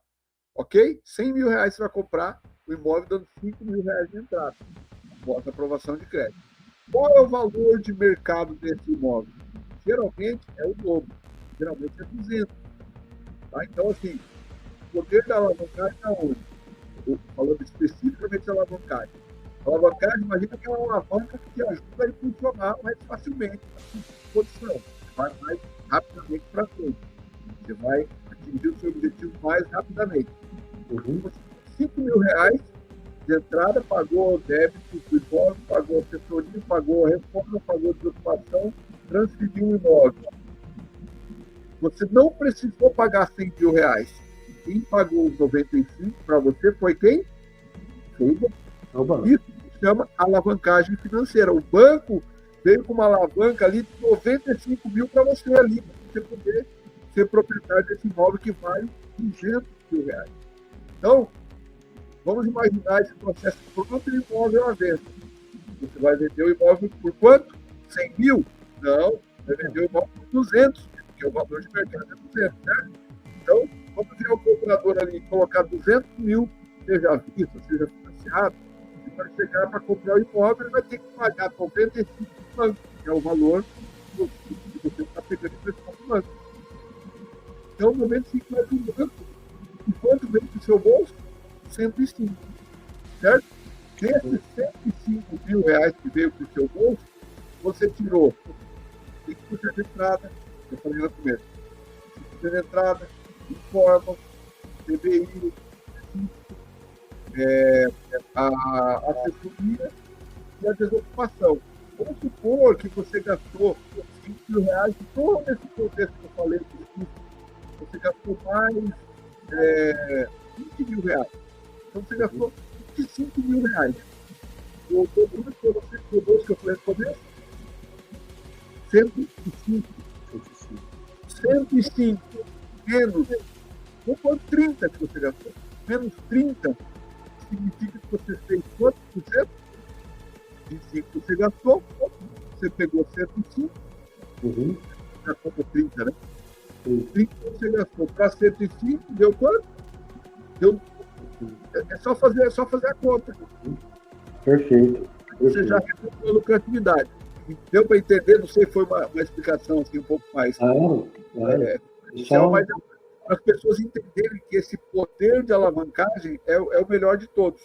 Ok? 100 mil reais você vai comprar o imóvel dando 5 mil reais de entrada, após a aprovação de crédito. Qual é o valor de mercado desse imóvel? Geralmente é o dobro. Geralmente é 200. Tá? Então, assim, o poder da alavancagem está onde? Falando especificamente da alavancagem. A alavancagem, imagina que é uma alavanca que te ajuda a funcionar mais facilmente na sua posição. Você vai mais rapidamente para frente. Você vai atingir o seu objetivo mais rapidamente. Você, 5 mil reais de entrada, pagou o débito do imóvel, pagou a assessoria, pagou a reforma, pagou a desocupação, transferiu o imóvel. Você não precisou pagar 100 mil reais. Quem pagou os 95 para você foi quem? Foi o banco. Isso se chama alavancagem financeira. O banco veio com uma alavanca ali de 95 mil para você ali, para você poder ser proprietário desse imóvel que vale 200 mil reais. Então, vamos imaginar esse processo pronto de imóvel à venda. Você vai vender o imóvel por quanto? 100 mil? Não, vai vender o imóvel por 200, porque o valor de mercado é 200, né? Então, quando vier o comprador ali colocar 200 mil, seja à vista, seja financiado, ele vai chegar para comprar o imóvel, ele vai ter que pagar 95 do banco, que é o valor que você está pegando emprestado do banco. Então, 95 mais do banco, e quanto vem para o seu bolso? 105, certo? Desses 105 mil reais que veio para o seu bolso, você tirou 5% de entrada, eu falei no começo, 5% de entrada, informa, CBI, a assessoria e a desocupação. Vamos supor que você gastou 5 mil reais de todo esse contexto que eu falei, você gastou mais 20 mil reais. Então você gastou 25 mil reais. O dobro que você cobrou, que eu falei no começo, 105. 105 menos, vamos pôr 30 que você gastou, menos 30 significa que você fez quantos por cento? 25 você gastou, você pegou 105, já conta 30, né? 30 você gastou para 105, deu quanto? Deu. É só fazer a conta. Perfeito. Você já recuperou a lucratividade. Deu para entender? Não sei se foi uma explicação assim, um pouco mais. Claro. Mas para as pessoas entenderem que esse poder de alavancagem é o melhor de todos.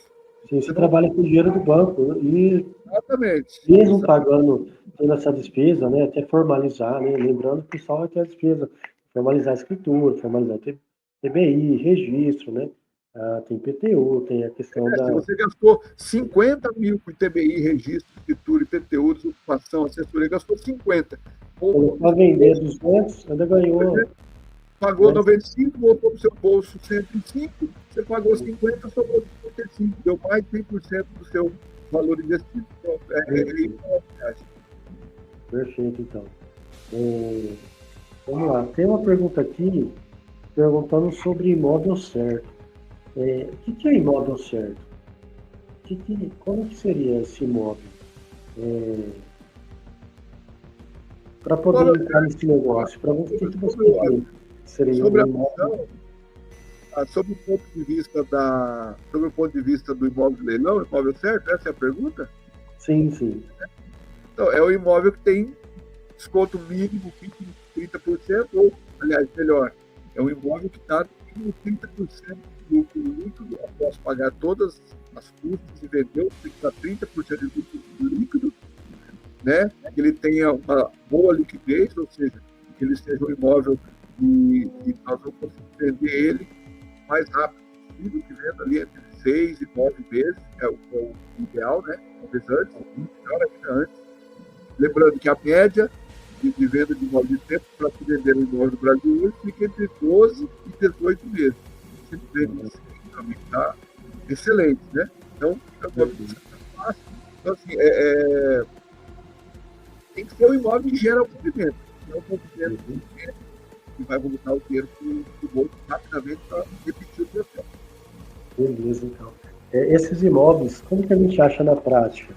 Sim, você trabalha com o dinheiro do banco e exatamente. Mesmo pagando toda essa despesa, né, até formalizar, né, lembrando que só vai ter a despesa, formalizar a escritura, formalizar TBI, registro, né, tem PTU, tem a questão da... Se você gastou 50 mil com TBI, registro, escritura, IPTU, desocupação, assessoria, gastou 50. Para vender 200, ainda ganhou... Pagou 95, voltou para o seu bolso 105, você pagou 50, sobrou 55, deu mais de 100% do seu valor investido. Perfeito, então. Vamos lá, tem uma pergunta aqui perguntando sobre imóvel certo. O que é imóvel certo? Como que seria esse imóvel? Para poder entrar nesse negócio, para você, o que você tem? Seria Sobre a um imóvel? função, sobre o ponto de vista sobre o ponto de vista do imóvel de leilão, imóvel certo? Essa é a pergunta? Sim, sim. Então, é o imóvel que tem desconto mínimo, 20, 30%, ou, aliás, melhor, é um imóvel que está com 30% de lucro líquido, após pagar todas as custas e vendeu, tem que dar 30% de lucro líquido, né? Que ele tenha uma boa liquidez, ou seja, que ele seja um imóvel que nós vamos conseguir vender ele mais rápido possível, que venda ali entre 6 e 9 meses, é o ideal, né? Talvez antes, melhor ainda antes. Lembrando que a média de venda de imóvel de tempo para se vender no imóvel do Brasil hoje fica entre 12 e 18 meses. Se vende também está excelente, né? Então, é um imóvel que está fácil. Então, assim, tem que ser um imóvel que gera movimento. Não é um movimento que vai voltar o dinheiro para o bolso rapidamente para repetir o processo. Beleza, então. Esses imóveis, como que a gente acha na prática?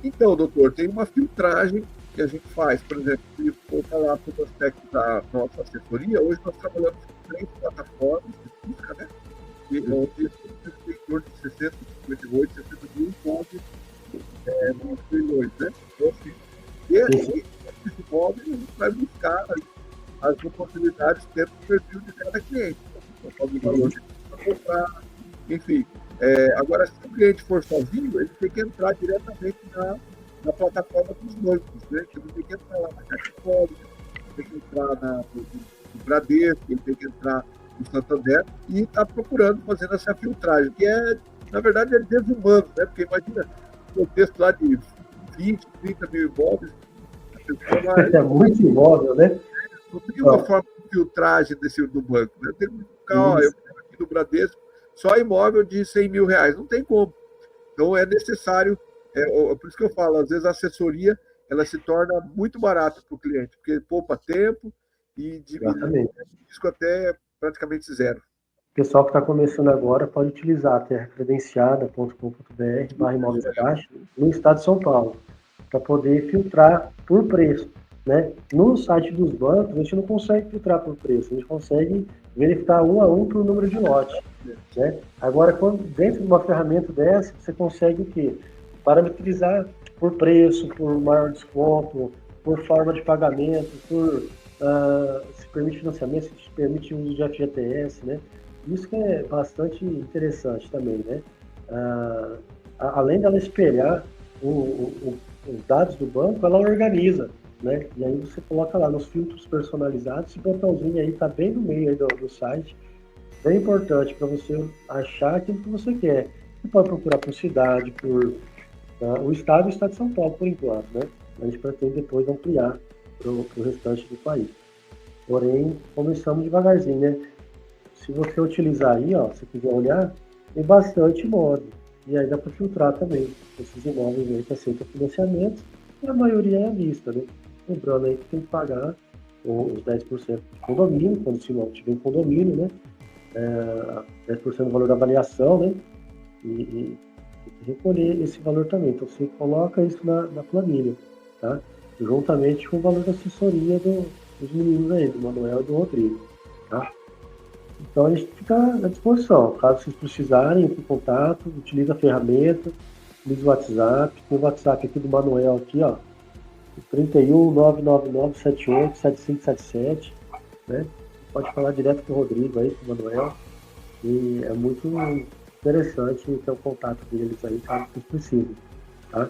Então, doutor, tem uma filtragem que a gente faz. Por exemplo, se for falar sobre o aspecto da nossa assessoria, hoje nós trabalhamos com 3 plataformas de busca, né? Onde tem em torno de 60, 58, 60 mil imóveis nos leilões, né? Então, assim, esse imóvel a gente vai buscar as oportunidades dentro do perfil de cada cliente. Conforme o valor que vai comprar, enfim. Agora, se o cliente for sozinho, ele tem que entrar diretamente na plataforma dos bancos, né? Ele tem que entrar lá na Caixa Econômica, tem que entrar no Bradesco, ele tem que entrar no Santander e está procurando, fazendo essa filtragem, que na verdade, é desumano, né? Porque imagina o contexto lá de 20, 30 mil imóveis, a pessoa É muito imóvel, né? não tem uma forma de filtragem do banco, né? Tem que ficar, eu quero aqui no Bradesco, só imóvel de 100 mil reais, não tem como. Então é necessário, por isso que eu falo, às vezes a assessoria ela se torna muito barata para o cliente, porque poupa tempo e diminui o risco até praticamente zero. O pessoal que está começando agora pode utilizar a terracredenciada.com.br/imóveis caixa no estado de São Paulo, para poder filtrar por preço, né? No site dos bancos, a gente não consegue filtrar por preço, a gente consegue verificar um a um por número de lote, né? Agora, dentro de uma ferramenta dessa, você consegue o quê? Parametrizar por preço, por maior desconto, por forma de pagamento, se permite financiamento, se permite o uso de FGTS, né? Isso que é bastante interessante também, né? Além dela espelhar os dados do banco, ela organiza, né? E aí você coloca lá nos filtros personalizados, esse botãozinho aí tá bem no meio aí do site, bem importante para você achar aquilo que você quer. Você pode procurar por cidade, por o estado de São Paulo, por enquanto, né? A gente pretende depois ampliar para o restante do país. Porém, começamos devagarzinho, né? Se você utilizar aí, ó, se quiser olhar, tem bastante imóvel. E aí dá para filtrar também esses imóveis aí que aceitam financiamento, e a maioria é à vista, né? Lembrando aí que tem que pagar os 10% de condomínio, quando o imóvel tiver em condomínio, né? 10% do valor da avaliação, né? E tem que recolher esse valor também. Então você coloca isso na planilha, tá? Juntamente com o valor da assessoria dos meninos aí, do Manuel e do Rodrigo, tá? Então a gente fica à disposição. Caso vocês precisarem, entre em contato, utilize a ferramenta, utilize o WhatsApp. Tem o WhatsApp aqui do Manuel aqui, ó. 31 999 78 7577, né? Pode falar direto com o Rodrigo aí, com o Manuel. E é muito interessante ter o contato deles aí, caso vocês precisem, tá?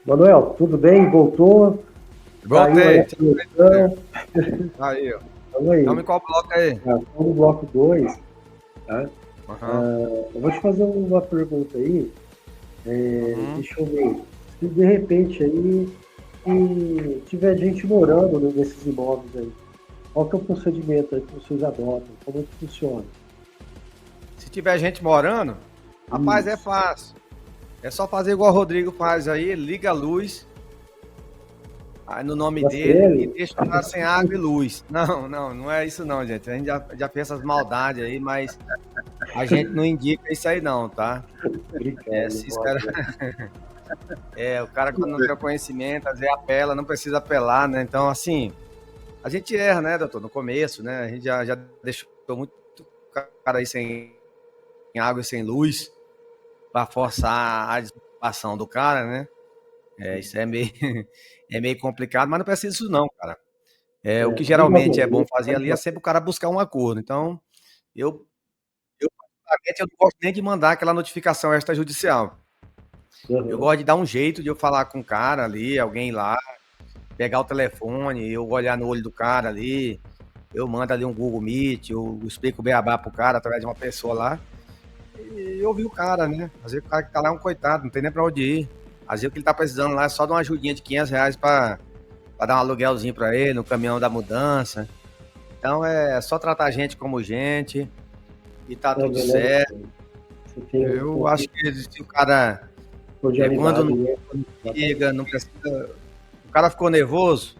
Manuel, tudo bem? Voltou? Voltei. Aí, ó. Estamos em qual bloco aí? Estamos no bloco 2, tá? Eu vou te fazer uma pergunta aí. Deixa eu ver. Se de repente aí tiver gente morando nesses imóveis aí, qual que é o procedimento aí que vocês adotam? Como é que funciona? Se tiver gente morando, rapaz, é fácil. É só fazer igual o Rodrigo faz aí, liga a luz aí no nome dele e deixa lá sem água e luz. Não é isso não, gente. A gente já fez essas maldades aí, mas a gente não indica isso aí não, tá? O cara quando não tem o conhecimento, às vezes apela, não precisa apelar, né? Então, assim, a gente erra, né, doutor, no começo, né? A gente já deixou muito cara aí sem água e sem luz para forçar a desmotivação do cara, né? Isso é meio, é meio complicado, mas não precisa disso não, cara. O que geralmente é bom fazer ali é sempre o cara buscar um acordo. Então, eu particularmente, eu não gosto nem de mandar aquela notificação extrajudicial. Eu gosto de dar um jeito de eu falar com o cara ali, alguém lá, pegar o telefone, eu olhar no olho do cara ali, eu mando ali um Google Meet, eu explico o beabá pro cara através de uma pessoa lá, e ouvir o cara, né? Às vezes o cara que tá lá é um coitado, não tem nem pra onde ir. Às vezes o que ele tá precisando lá é só de uma ajudinha de R$ 500 pra dar um aluguelzinho pra ele, no caminhão da mudança. Então é só tratar a gente como gente e tá tudo certo. Eu acho que se o cara quando não liga, não precisa. O cara ficou nervoso,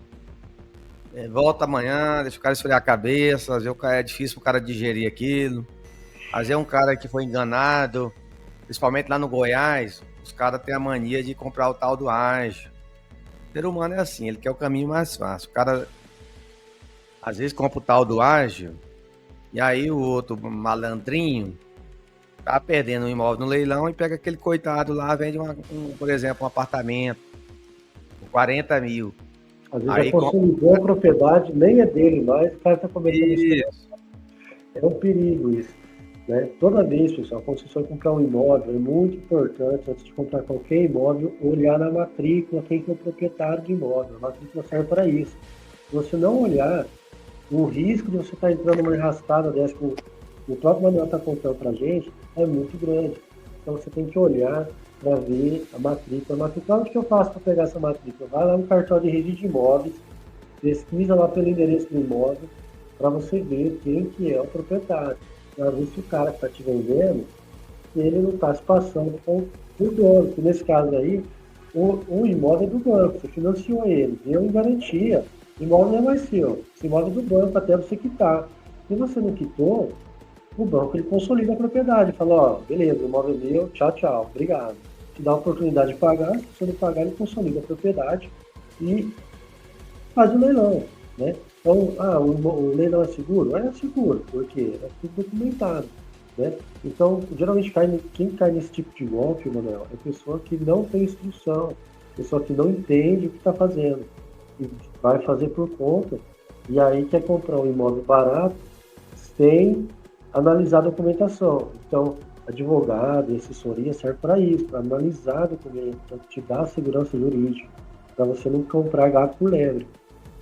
volta amanhã, deixa o cara esfriar a cabeça, às vezes é difícil o cara digerir aquilo. Às vezes é um cara que foi enganado, principalmente lá no Goiás, os caras têm a mania de comprar o tal do ágio. O ser humano é assim, ele quer o caminho mais fácil. O cara às vezes compra o tal do ágio, e aí o outro malandrinho tá perdendo um imóvel no leilão e pega aquele coitado lá, vende, por exemplo, um apartamento por 40 mil. Às vezes aí consolidou a propriedade, nem é dele mais, o cara está cometendo isso. É um perigo isso. Né? Toda vez, pessoal, quando você for comprar um imóvel, é muito importante, antes de comprar qualquer imóvel, olhar na matrícula quem que é o proprietário do imóvel. A matrícula serve para isso. Se você não olhar, o risco de você estar entrando numa enrascada dessa que o próprio Manuel está contando para a gente é muito grande. Então você tem que olhar para ver a matrícula. A matrícula, onde que eu faço para pegar essa matrícula? Vai lá no cartório de registro de imóveis, pesquisa lá pelo endereço do imóvel, para você ver quem que é o proprietário. Para ver se o cara que está te vendendo, ele não está se passando com o dono. Que nesse caso aí, o imóvel é do banco, você financiou ele, deu em garantia. O imóvel não é mais seu, esse imóvel é do banco até você quitar. Se você não quitou, o banco ele consolida a propriedade, fala, ó, beleza, o imóvel é meu, tchau, tchau, obrigado. Te dá a oportunidade de pagar, se você não pagar, ele consolida a propriedade e faz o leilão, né? Então, o leilão é seguro? É seguro, porque é tudo documentado, né? Então, geralmente quem cai nesse tipo de golpe, Manuel, é pessoa que não tem instrução, pessoa que não entende o que está fazendo, e vai fazer por conta, e aí quer comprar um imóvel barato sem analisar a documentação. Então, advogado e assessoria serve para isso, para analisar documento, para te dar segurança jurídica, para você não comprar gato por lebre.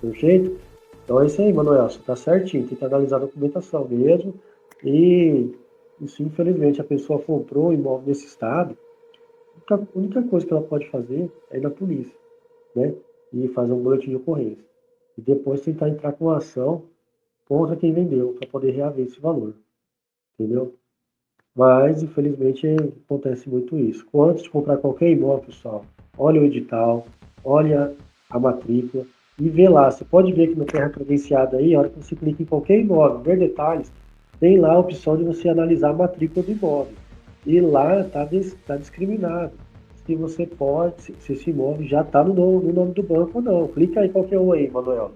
Perfeito? Então é isso aí, Manuel, você está certinho, tem que analisar a documentação mesmo. E se infelizmente a pessoa comprou o imóvel nesse estado, a única coisa que ela pode fazer é ir na polícia, né? E fazer um boletim de ocorrência. E depois tentar entrar com uma ação contra quem vendeu, para poder reaver esse valor. Entendeu? Mas, infelizmente, acontece muito isso. Antes de comprar qualquer imóvel, pessoal, olha o edital, olha a matrícula e vê lá. Você pode ver que no terra credenciada aí, a hora que você clica em qualquer imóvel, ver detalhes, tem lá a opção de você analisar a matrícula do imóvel. E lá está discriminado. Se você pode, se esse imóvel já está no nome do banco ou não. Clica aí qualquer um aí, Manuel.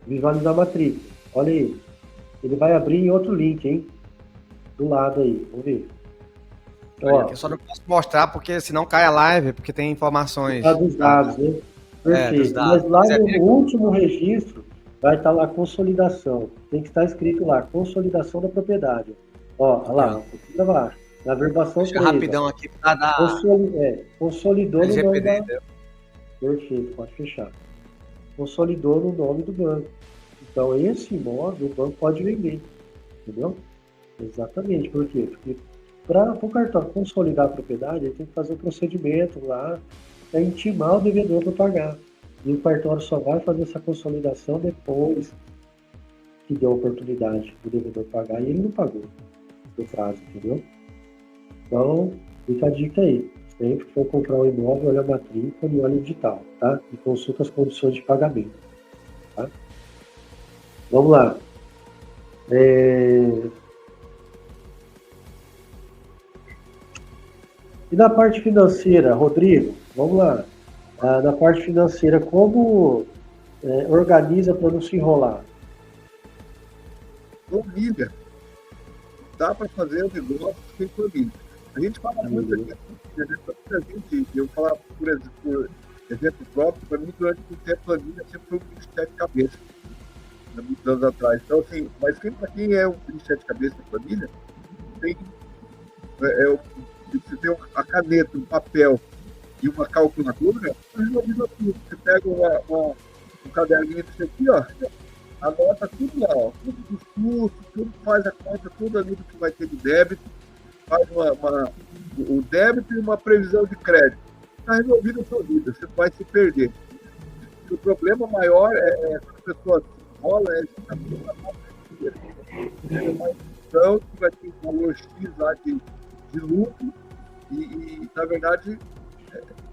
Visualizar a matrícula. Olha aí. Ele vai abrir em outro link, hein? Do lado aí, vamos ver. Olha, eu só não posso mostrar porque senão cai a live, porque tem informações. Dos dados, né? Perfeito. Dados. Mas lá no último registro vai estar lá consolidação. Tem que estar escrito lá, consolidação da propriedade. Ó, olha lá, um pouquinho abaixo. Na verbação 3. Rapidão aqui para dar. Consolidou no nome da... Perfeito, pode fechar. Consolidou no nome do banco. Então, esse imóvel o banco pode vender. Entendeu? Exatamente. Por quê? Porque para o cartório consolidar a propriedade, ele tem que fazer um procedimento lá para intimar o devedor para pagar. E o cartório só vai fazer essa consolidação depois que deu a oportunidade do devedor pagar e ele não pagou no prazo, entendeu? Então, fica a dica aí. Sempre que for comprar um imóvel, olha a matrícula e olha o edital, tá? E consulta as condições de pagamento, tá? Vamos lá. E na parte financeira, Rodrigo, Vamos lá. Na parte financeira, como organiza para não se enrolar? Planilha. Dá para fazer o negócio sem planilha. A gente fala muito aqui, eu falar por exemplo próprio, para mim, durante o tempo, planilha sempre foi um bicho de sete cabeças, há muitos anos atrás. Então, assim, mas para quem é um bicho de sete cabeças na planilha, tem, você tem a caneta, um papel e uma calculadora, resolve tudo. Você pega um caderninho desse aqui, ó, anota tudo lá, ó, tudo dos custos, tudo faz a conta, tudo ali do que vai ter de débito, faz o débito e uma previsão de crédito. Está resolvido a sua vida, você vai se perder. O problema maior é quando a pessoa rola, uma opção que vai ter um valor X lá de lucro e, na verdade,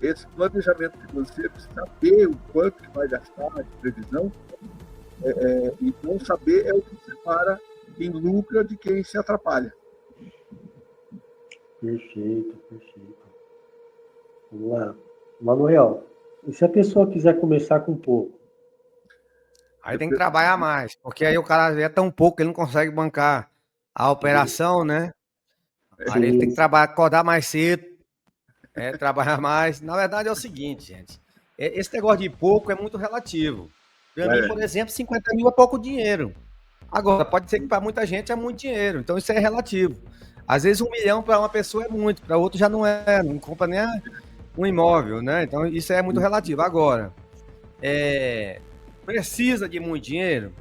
esse planejamento financeiro, saber o quanto que vai gastar de previsão, e não saber é o que separa quem lucra de quem se atrapalha. Perfeito. Vamos lá. Manuel, e se a pessoa quiser começar com pouco? Aí tem que trabalhar mais, porque aí o cara é tão pouco que ele não consegue bancar a operação, né? Aí ele tem que trabalhar, acordar mais cedo, trabalhar mais. Na verdade é o seguinte, gente. Esse negócio de pouco é muito relativo. Para mim, por exemplo, 50 mil é pouco dinheiro. Agora, pode ser que para muita gente é muito dinheiro. Então isso é relativo. Às vezes 1 milhão para uma pessoa é muito, para outro já não é. Não compra nem um imóvel, né? Então isso é muito relativo. Agora, precisa de muito dinheiro?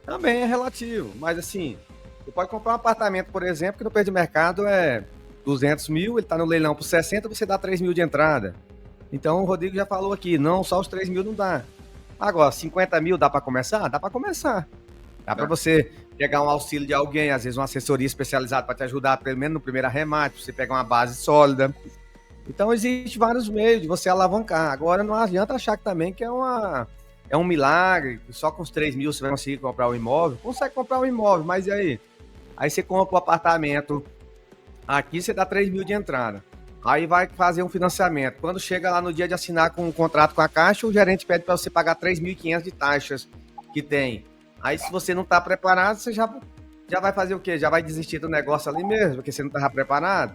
Também é relativo. Mas assim, você pode comprar um apartamento, por exemplo, que no preço de mercado é 200 mil, ele está no leilão por 60, você dá 3 mil de entrada. Então o Rodrigo já falou aqui, não, só os 3 mil não dá. Agora, 50 mil dá para começar? Dá para começar. Dá para você pegar um auxílio de alguém, às vezes uma assessoria especializada para te ajudar, pelo menos no primeiro arremate, pra você pegar uma base sólida. Então, existem vários meios de você alavancar. Agora, não adianta achar que também que é um milagre, que só com os 3 mil você vai conseguir comprar um imóvel. Consegue comprar um imóvel, mas e aí? Aí você compra um apartamento, aqui você dá 3 mil de entrada. Aí vai fazer um financiamento. Quando chega lá no dia de assinar com um contrato com a Caixa, o gerente pede para você pagar 3.500 de taxas que tem. Aí, se você não está preparado, você já vai fazer o quê? Já vai desistir do negócio ali mesmo, porque você não estava preparado.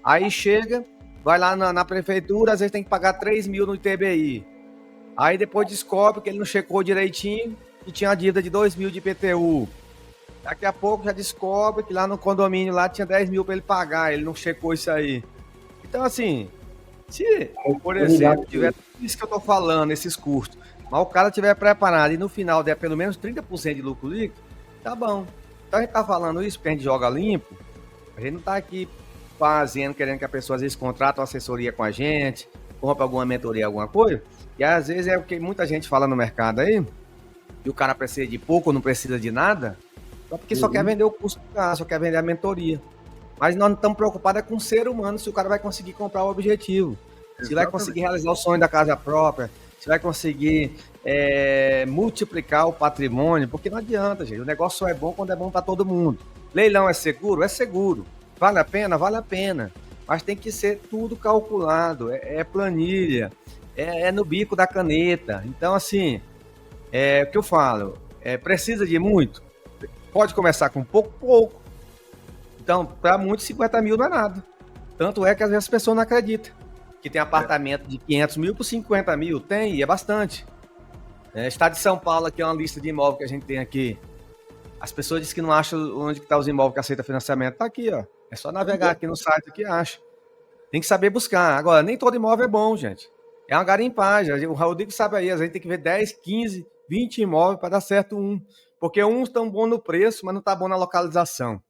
Aí chega, vai lá na prefeitura, às vezes tem que pagar 3 mil no ITBI. Aí depois descobre que ele não checou direitinho e tinha a dívida de 2 mil de IPTU. Daqui a pouco já descobre que lá no condomínio lá tinha 10 mil para ele pagar, ele não checou isso aí. Então, assim, se, por exemplo, tiver tudo isso que eu tô falando, esses custos, mas o cara estiver preparado e no final der pelo menos 30% de lucro líquido, tá bom. Então a gente tá falando isso porque a gente joga limpo, a gente não tá aqui fazendo, querendo que a pessoa às vezes contrate uma assessoria com a gente, compra alguma mentoria, alguma coisa, e às vezes é o que muita gente fala no mercado aí, e o cara precisa de pouco ou não precisa de nada, só porque só quer vender o custo do cara, só quer vender a mentoria. Mas nós não estamos preocupados com o ser humano, se o cara vai conseguir comprar o objetivo, se vai conseguir realizar o sonho da casa própria, se vai conseguir multiplicar o patrimônio, porque não adianta, gente. O negócio só é bom quando é bom para todo mundo. Leilão é seguro? É seguro. Vale a pena? Vale a pena. Mas tem que ser tudo calculado, é planilha, é no bico da caneta. Então, assim, o que eu falo, precisa de muito? Pode começar com pouco. Então, para muitos, 50 mil não é nada. Tanto é que às vezes as pessoas não acreditam. Que tem apartamento de 500 mil por 50 mil. Tem, e é bastante. Estado de São Paulo, aqui é uma lista de imóveis que a gente tem aqui. As pessoas dizem que não acham onde está os imóveis que aceitam financiamento. Tá aqui, ó. É só navegar aqui no site que acha. Tem que saber buscar. Agora, nem todo imóvel é bom, gente. É uma garimpagem. O Rodrigo sabe aí, a gente tem que ver 10, 15, 20 imóveis para dar certo um. Porque uns estão bons no preço, mas não está bom na localização.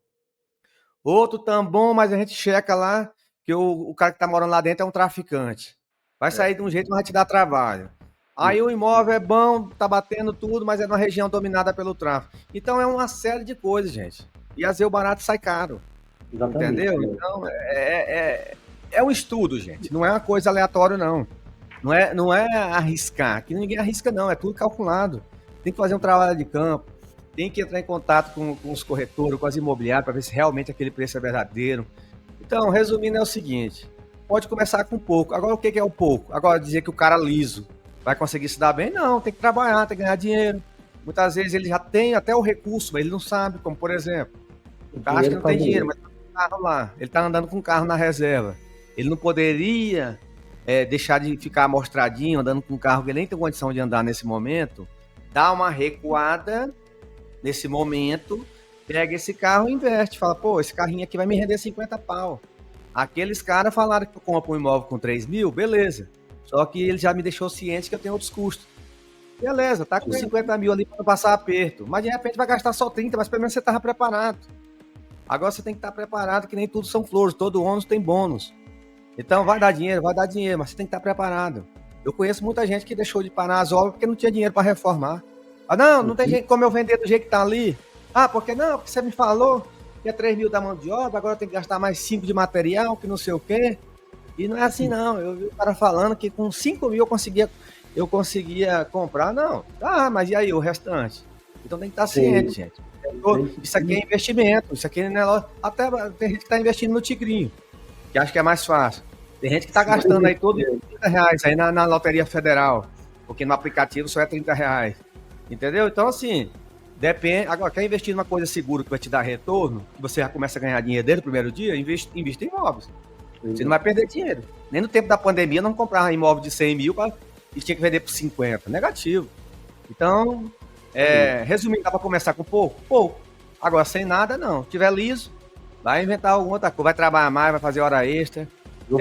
Outro tão bom, mas a gente checa lá que o cara que tá morando lá dentro é um traficante. Vai sair de um jeito, mas vai te dar trabalho. Aí o imóvel é bom, tá batendo tudo, mas é numa região dominada pelo tráfico. Então é uma série de coisas, gente. E às vezes o barato sai caro. Exatamente. Entendeu? Então é um estudo, gente. Não é uma coisa aleatória, não. Não é arriscar. Aqui ninguém arrisca, não. É tudo calculado. Tem que fazer um trabalho de campo. Tem que entrar em contato com os corretores, com as imobiliárias, para ver se realmente aquele preço é verdadeiro. Então, resumindo, é o seguinte: pode começar com pouco. Agora, o que é o pouco? Agora, dizer que o cara liso vai conseguir se dar bem? Não, tem que trabalhar, tem que ganhar dinheiro. Muitas vezes ele já tem até o recurso, mas ele não sabe, como por exemplo, o cara acha que não tem dinheiro, mas tem um carro lá, ele está andando com um carro na reserva. Ele não poderia deixar de ficar amostradinho, andando com um carro que ele nem tem condição de andar nesse momento, dá uma recuada nesse momento, pega esse carro e investe, fala, pô, esse carrinho aqui vai me render 50 pau. Aqueles caras falaram que eu compro um imóvel com 3 mil, beleza. Só que ele já me deixou ciente que eu tenho outros custos. Beleza, tá com 50 mil ali para passar aperto. Mas de repente vai gastar só 30, mas pelo menos você estava preparado. Agora você tem que estar preparado, que nem tudo são flores, todo ônus tem bônus. Então vai dar dinheiro, mas você tem que estar preparado. Eu conheço muita gente que deixou de parar as obras porque não tinha dinheiro para reformar. Ah, não tem jeito como eu vender do jeito que tá ali. Ah, porque não? Porque você me falou que é 3 mil da mão de obra, agora eu tenho que gastar mais 5 de material, que não sei o quê. E não é assim, não. Eu vi o cara falando que com 5 mil eu conseguia comprar. Não, mas e aí o restante? Então tem que estar ciente, gente. Isso aqui é investimento, isso aqui é negócio. Até tem gente que está investindo no Tigrinho, que acha que é mais fácil. Tem gente que está gastando aí todos R$30 aí na Loteria Federal, porque no aplicativo só é R$30. Entendeu? Então, assim, depende. Agora, quer investir numa coisa segura que vai te dar retorno, que você já começa a ganhar dinheiro desde o primeiro dia, invista em imóveis. Você não vai perder dinheiro. Nem no tempo da pandemia não comprava imóvel de 100 mil e tinha que vender por 50. Negativo. Então, resumindo, dá para começar com pouco? Pouco. Agora, sem nada, não. Se tiver liso, vai inventar alguma outra coisa. Vai trabalhar mais, vai fazer hora extra.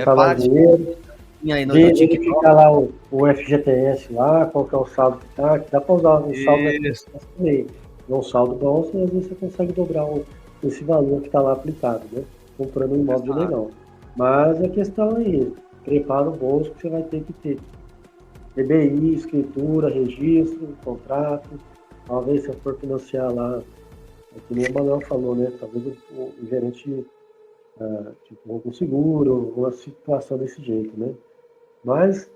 Para dinheiro. Verificar lá o FGTS lá, qual que é o saldo que tá. Que dá para usar um saldo FGTS também. É um saldo bom, às vezes você consegue dobrar esse valor que está lá aplicado, né? Comprando um imóvel de leilão. Mas a questão aí, prepara o bolso que você vai ter que ter. EBI, escritura, registro, contrato. Talvez se eu for financiar lá, que nem o Manuel falou, né? Talvez o gerente tipo um seguro, uma situação desse jeito, né? Mas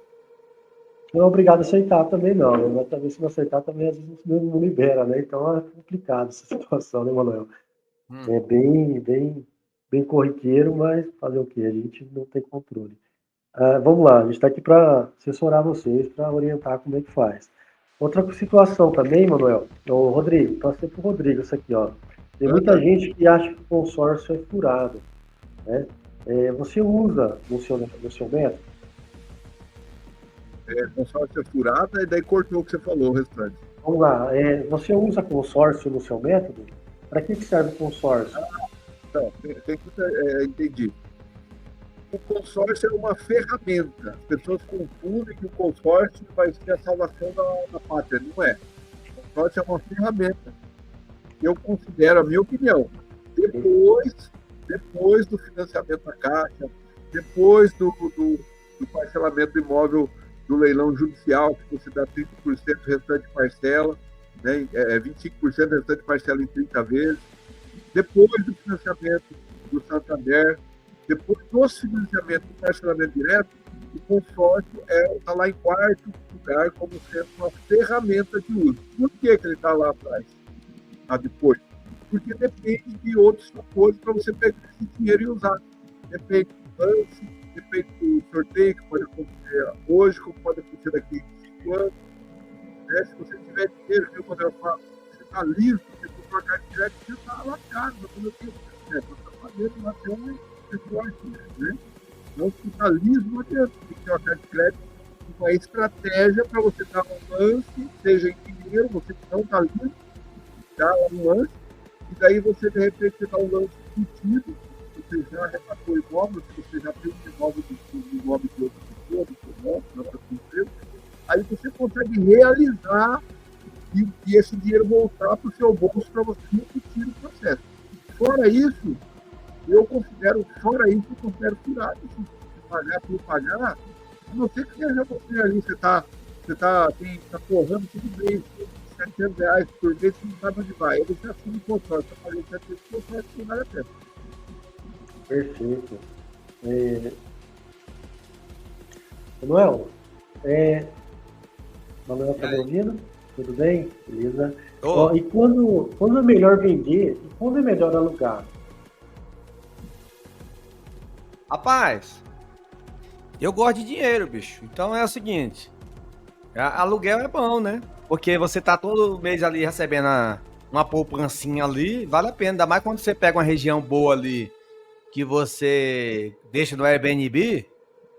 não é obrigado a aceitar também, não. Né? Mas também se não aceitar, também às vezes não libera, né? Então é complicado essa situação, né, Manuel? É bem corriqueiro, mas fazer o quê? A gente não tem controle. Vamos lá, a gente está aqui para assessorar vocês, para orientar como é que faz. Outra situação também, Manuel, o Rodrigo, passei para o Rodrigo isso aqui, ó. Tem muita gente que acha que o consórcio é furado, né? Você usa no seu método? Consórcio é furado, e daí cortou o que você falou, o restante. Vamos lá, você usa consórcio no seu método? Para que serve o consórcio? Entendi. O consórcio é uma ferramenta. As pessoas confundem que o consórcio vai ser a salvação da pátria. Não é. O consórcio é uma ferramenta. Eu considero, a minha opinião, depois do financiamento da Caixa, depois do parcelamento do imóvel do leilão judicial, que você dá 30% restante parcela, né, 25% restante parcela em 30 vezes, depois do financiamento do Santander, depois dos financiamentos do parcelamento direto, o consórcio está lá em quarto lugar como sendo uma ferramenta de uso. Por que ele está lá atrás? Depois? Porque depende de outros fatores para você pegar esse dinheiro e usar. Depende do lance, depende do sorteio que pode acontecer hoje, como pode acontecer daqui a 5 anos. Né? Se você tiver dinheiro, que eu falo, você está liso, você comprou a carta de crédito, você está lascado, você não tem você está fazendo uma né? Então, se está liso, não adianta. Tem que ter uma carta de crédito, uma estratégia para você dar um lance, seja em dinheiro, você que não está liso, dá um lance, e daí você, de repente, você dá um lance sentido, você já repassou o imóvel, se você já tem um imóvel de outra pessoa, do seu imóvel, da outra empresa, aí você consegue realizar e esse dinheiro voltar para o seu bolso para você repetir o processo. Fora isso, eu considero furado. Se pagar por pagar, a não ser que seja você ali, você tá forrando tudo mês, R$700 por mês, você não sabe onde vai. Aí você assina o consórcio, você paga R$700 por consórcio, não vale a pena. Perfeito. Manuel, Manuel, está me ouvindo? Tudo bem? Beleza? E quando é melhor vender e quando é melhor alugar? Rapaz, Eu gosto de dinheiro, bicho. Então é o seguinte, aluguel é bom, né? Porque você tá todo mês ali recebendo uma poupancinha ali, vale a pena. Ainda mais quando você pega uma região boa ali, que você deixa no Airbnb,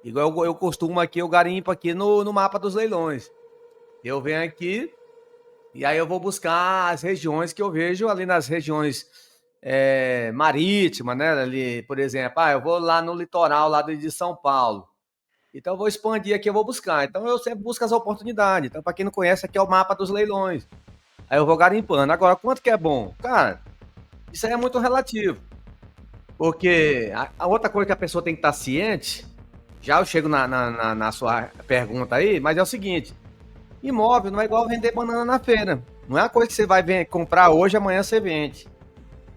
igual eu costumo aqui, eu garimpo aqui no mapa dos leilões. Eu venho aqui e aí eu vou buscar as regiões que eu vejo ali nas regiões marítimas, né? Ali, por exemplo, eu vou lá no litoral lá de São Paulo. Então eu vou expandir aqui, eu vou buscar. Então eu sempre busco as oportunidades. Então, para quem não conhece, aqui é o mapa dos leilões. Aí eu vou garimpando. Agora, quanto que é bom? Cara, isso aí é muito relativo. Porque a outra coisa que a pessoa tem que estar ciente, já eu chego na sua pergunta aí, mas é o seguinte: imóvel não é igual vender banana na feira. Não é uma coisa que você vai comprar hoje, amanhã você vende.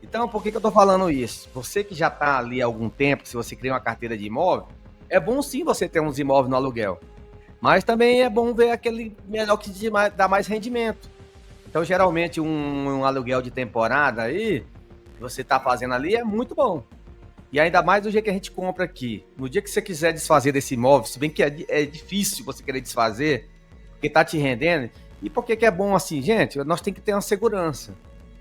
Então, por que eu estou falando isso? Você que já está ali há algum tempo, se você cria uma carteira de imóvel, é bom sim você ter uns imóveis no aluguel. Mas também é bom ver aquele melhor que dá mais rendimento. Então, geralmente, um aluguel de temporada aí, que você está fazendo ali, é muito bom. E ainda mais do jeito que a gente compra aqui. No dia que você quiser desfazer desse imóvel, se bem que é difícil você querer desfazer, porque está te rendendo. E por que é bom assim, gente? Nós temos que ter uma segurança.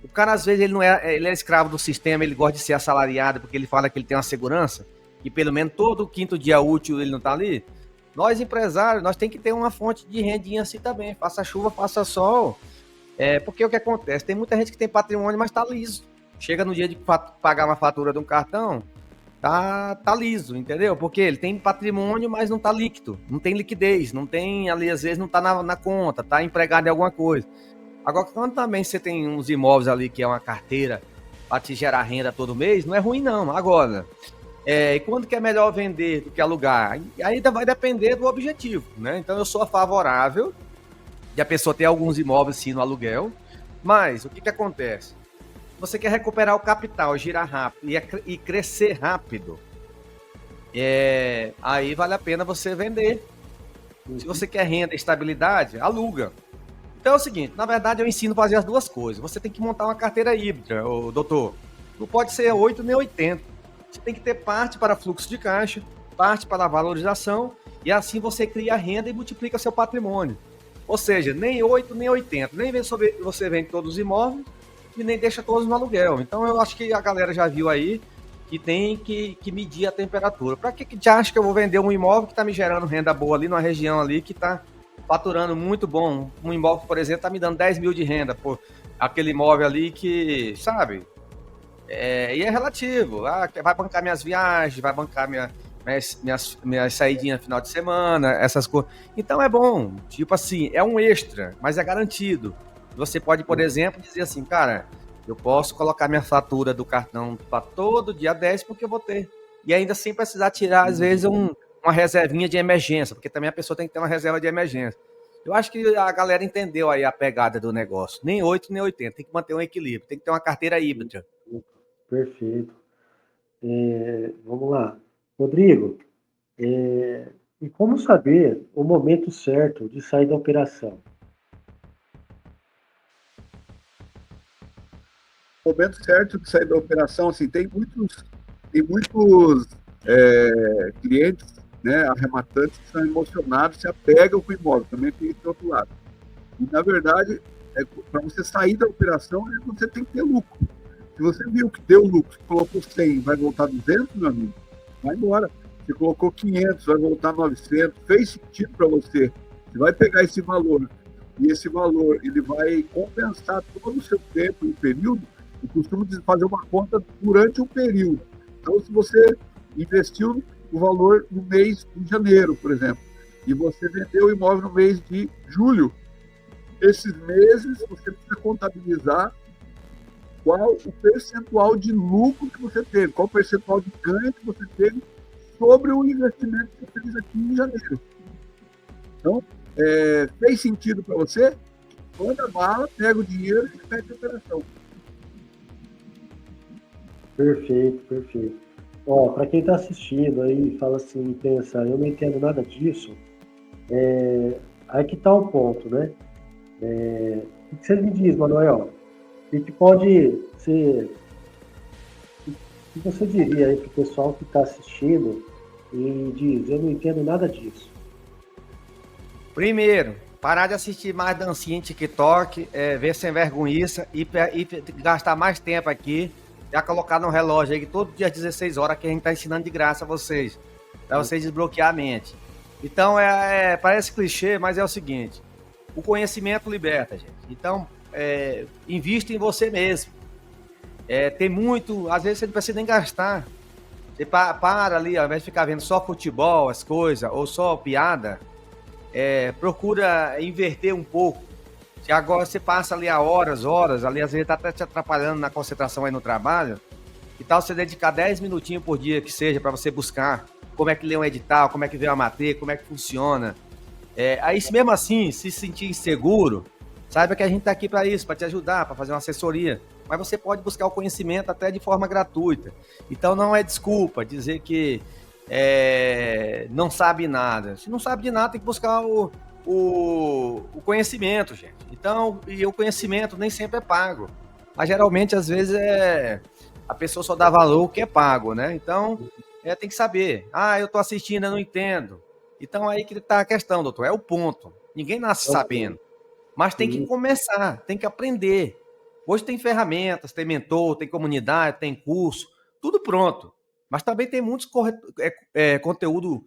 O cara, às vezes, ele é escravo do sistema, ele gosta de ser assalariado, porque ele fala que ele tem uma segurança, e pelo menos todo quinto dia útil ele não está ali. Nós, empresários, nós temos que ter uma fonte de rendinha assim também. Faça chuva, faça sol. Porque o que acontece? Tem muita gente que tem patrimônio, mas está liso. Chega no dia de pagar uma fatura de um cartão, tá liso, entendeu? Porque ele tem patrimônio, mas não tá líquido, não tem liquidez, não tem ali, às vezes não tá na conta, tá empregado em alguma coisa. Agora, quando também você tem uns imóveis ali que é uma carteira para te gerar renda todo mês, não é ruim não. Agora, e quando que é melhor vender do que alugar? E ainda vai depender do objetivo, né? Então eu sou favorável de a pessoa ter alguns imóveis sim no aluguel, mas o que acontece? Você quer recuperar o capital, girar rápido e crescer rápido, aí vale a pena você vender. Se você quer renda e estabilidade, aluga. Então é o seguinte, na verdade eu ensino a fazer as duas coisas. Você tem que montar uma carteira híbrida, doutor. Não pode ser 8 nem 80. Você tem que ter parte para fluxo de caixa, parte para valorização, e assim você cria renda e multiplica seu patrimônio. Ou seja, nem 8 nem 80. Nem você vende todos os imóveis, e nem deixa todos no aluguel. Então eu acho que a galera já viu aí que tem que medir a temperatura. Para que já acha que eu vou vender um imóvel que está me gerando renda boa ali numa região ali que está faturando muito bom? Um imóvel, por exemplo, está me dando 10 mil de renda por aquele imóvel ali que, sabe? E é relativo. Vai bancar minhas viagens, vai bancar minhas saidinhas no final de semana, essas coisas. Então é bom. Tipo assim, é um extra, mas é garantido. Você pode, por exemplo, dizer assim, cara, eu posso colocar minha fatura do cartão para todo dia 10 porque eu vou ter. E ainda sem precisar tirar, às vezes, uma reservinha de emergência, porque também a pessoa tem que ter uma reserva de emergência. Eu acho que a galera entendeu aí a pegada do negócio. Nem 8, nem 80. Tem que manter um equilíbrio. Tem que ter uma carteira híbrida. Perfeito. Vamos lá. Rodrigo, e como saber o momento certo de sair da operação? O momento certo de sair da operação, assim, tem muitos clientes, né, arrematantes que são emocionados, se apegam com o imóvel, também tem esse outro lado. E, na verdade, para você sair da operação, você tem que ter lucro. Se você viu que deu lucro, colocou 100, vai voltar 200, meu amigo, vai embora. Você colocou 500, vai voltar 900, fez sentido para você. Você vai pegar esse valor, e esse valor ele vai compensar todo o seu tempo e período. Eu costumo fazer uma conta durante um período. Então, se você investiu o valor no mês de janeiro, por exemplo, e você vendeu o imóvel no mês de julho, esses meses você precisa contabilizar qual o percentual de lucro que você teve, qual o percentual de ganho que você teve sobre o investimento que você fez aqui em janeiro. Então, fez sentido para você? Manda bala, pega o dinheiro e fecha a operação. Perfeito. Para quem está assistindo aí, fala assim, pensa, eu não entendo nada disso, aí que está o ponto, né? O que você me diz, Manuel? O que pode ser... O que você diria aí para o pessoal que está assistindo e diz, eu não entendo nada disso. Primeiro, parar de assistir mais dancinha em TikTok, ver sem vergonhiça e gastar mais tempo aqui, já colocar no relógio aí que todo dia às 16 horas que a gente tá ensinando de graça a vocês, para vocês desbloquear a mente. Então, parece clichê, mas é o seguinte, o conhecimento liberta, gente. Então, invista em você mesmo. Tem muito, às vezes você não precisa nem gastar. Você para ali, ao invés de ficar vendo só futebol, as coisas, ou só piada, procura inverter um pouco. Se agora você passa ali a horas, ali às vezes tá até te atrapalhando na concentração aí no trabalho, que tal você dedicar 10 minutinhos por dia que seja para você buscar como é que lê um edital, como é que vê uma matéria, como é que funciona. Aí se mesmo assim se sentir inseguro, saiba que a gente tá aqui para isso, para te ajudar, para fazer uma assessoria. Mas você pode buscar o conhecimento até de forma gratuita. Então não é desculpa dizer que não sabe nada. Se não sabe de nada, tem que buscar o conhecimento, gente. Então, e o conhecimento nem sempre é pago. Mas geralmente, às vezes, a pessoa só dá valor o que é pago, né? Então, tem que saber. Eu tô assistindo, eu não entendo. Então, aí que tá a questão, doutor. É o ponto. Ninguém nasce sabendo. Mas tem que começar, tem que aprender. Hoje tem ferramentas, tem mentor, tem comunidade, tem curso, tudo pronto. Mas também tem muitos conteúdo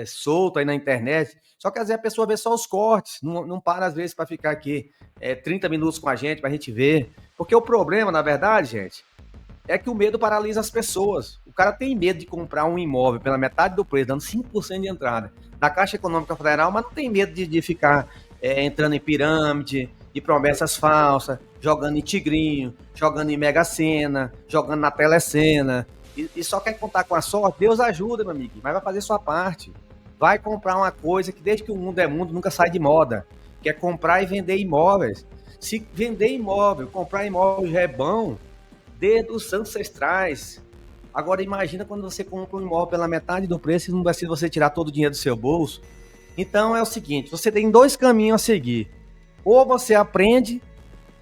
solto aí na internet. Só que às vezes a pessoa vê só os cortes, não para às vezes para ficar aqui 30 minutos com a gente, para a gente ver. Porque o problema, na verdade, gente, é que o medo paralisa as pessoas. O cara tem medo de comprar um imóvel pela metade do preço, dando 5% de entrada da Caixa Econômica Federal, mas não tem medo de ficar entrando em pirâmide, de promessas falsas, jogando em tigrinho, jogando em Mega Sena, jogando na Telecena, e só quer contar com a sorte. Deus ajuda, meu amigo, mas vai fazer sua parte. Vai comprar uma coisa que desde que o mundo é mundo nunca sai de moda, que é comprar e vender imóveis. Se vender imóvel, comprar imóvel já é bom, desde os ancestrais. Agora imagina quando você compra um imóvel pela metade do preço e não vai ser você tirar todo o dinheiro do seu bolso. Então é o seguinte, você tem 2 caminhos a seguir. Ou você aprende,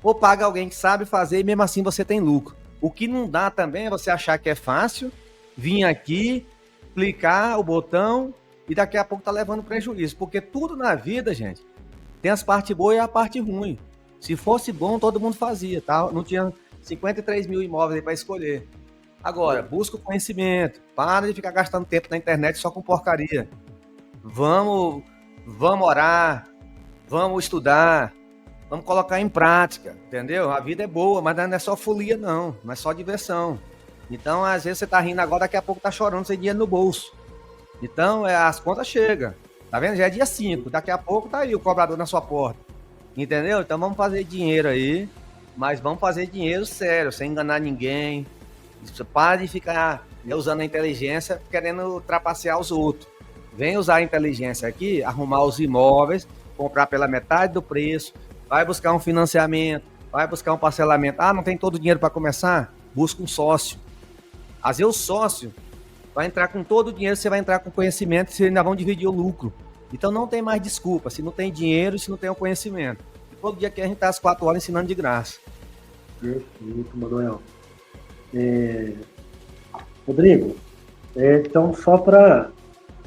ou paga alguém que sabe fazer e mesmo assim você tem lucro. O que não dá também é você achar que é fácil, vir aqui, clicar o botão e daqui a pouco tá levando prejuízo. Porque tudo na vida, gente, tem as partes boas e a parte ruim. Se fosse bom, todo mundo fazia, tá? Não tinha 53 mil imóveis aí para escolher. Agora, busca o conhecimento, para de ficar gastando tempo na internet só com porcaria. Vamos orar, vamos estudar, vamos colocar em prática, entendeu? A vida é boa, mas não é só folia, não é só diversão. Então, às vezes você tá rindo agora, daqui a pouco tá chorando sem dinheiro no bolso. Então, as contas chegam, tá vendo? Já é dia 5, daqui a pouco tá aí o cobrador na sua porta, entendeu? Então, vamos fazer dinheiro aí, mas vamos fazer dinheiro sério, sem enganar ninguém. Para de ficar usando a inteligência querendo trapacear os outros. Vem usar a inteligência aqui, arrumar os imóveis, comprar pela metade do preço, vai buscar um financiamento, vai buscar um parcelamento. Não tem todo o dinheiro para começar? Busca um sócio. Às vezes o sócio vai entrar com todo o dinheiro, você vai entrar com conhecimento, vocês ainda vão dividir o lucro. Então não tem mais desculpa, se não tem dinheiro, se não tem o conhecimento. E todo dia aqui a gente está às 4 horas ensinando de graça. Perfeito, Manuel. Rodrigo, então só para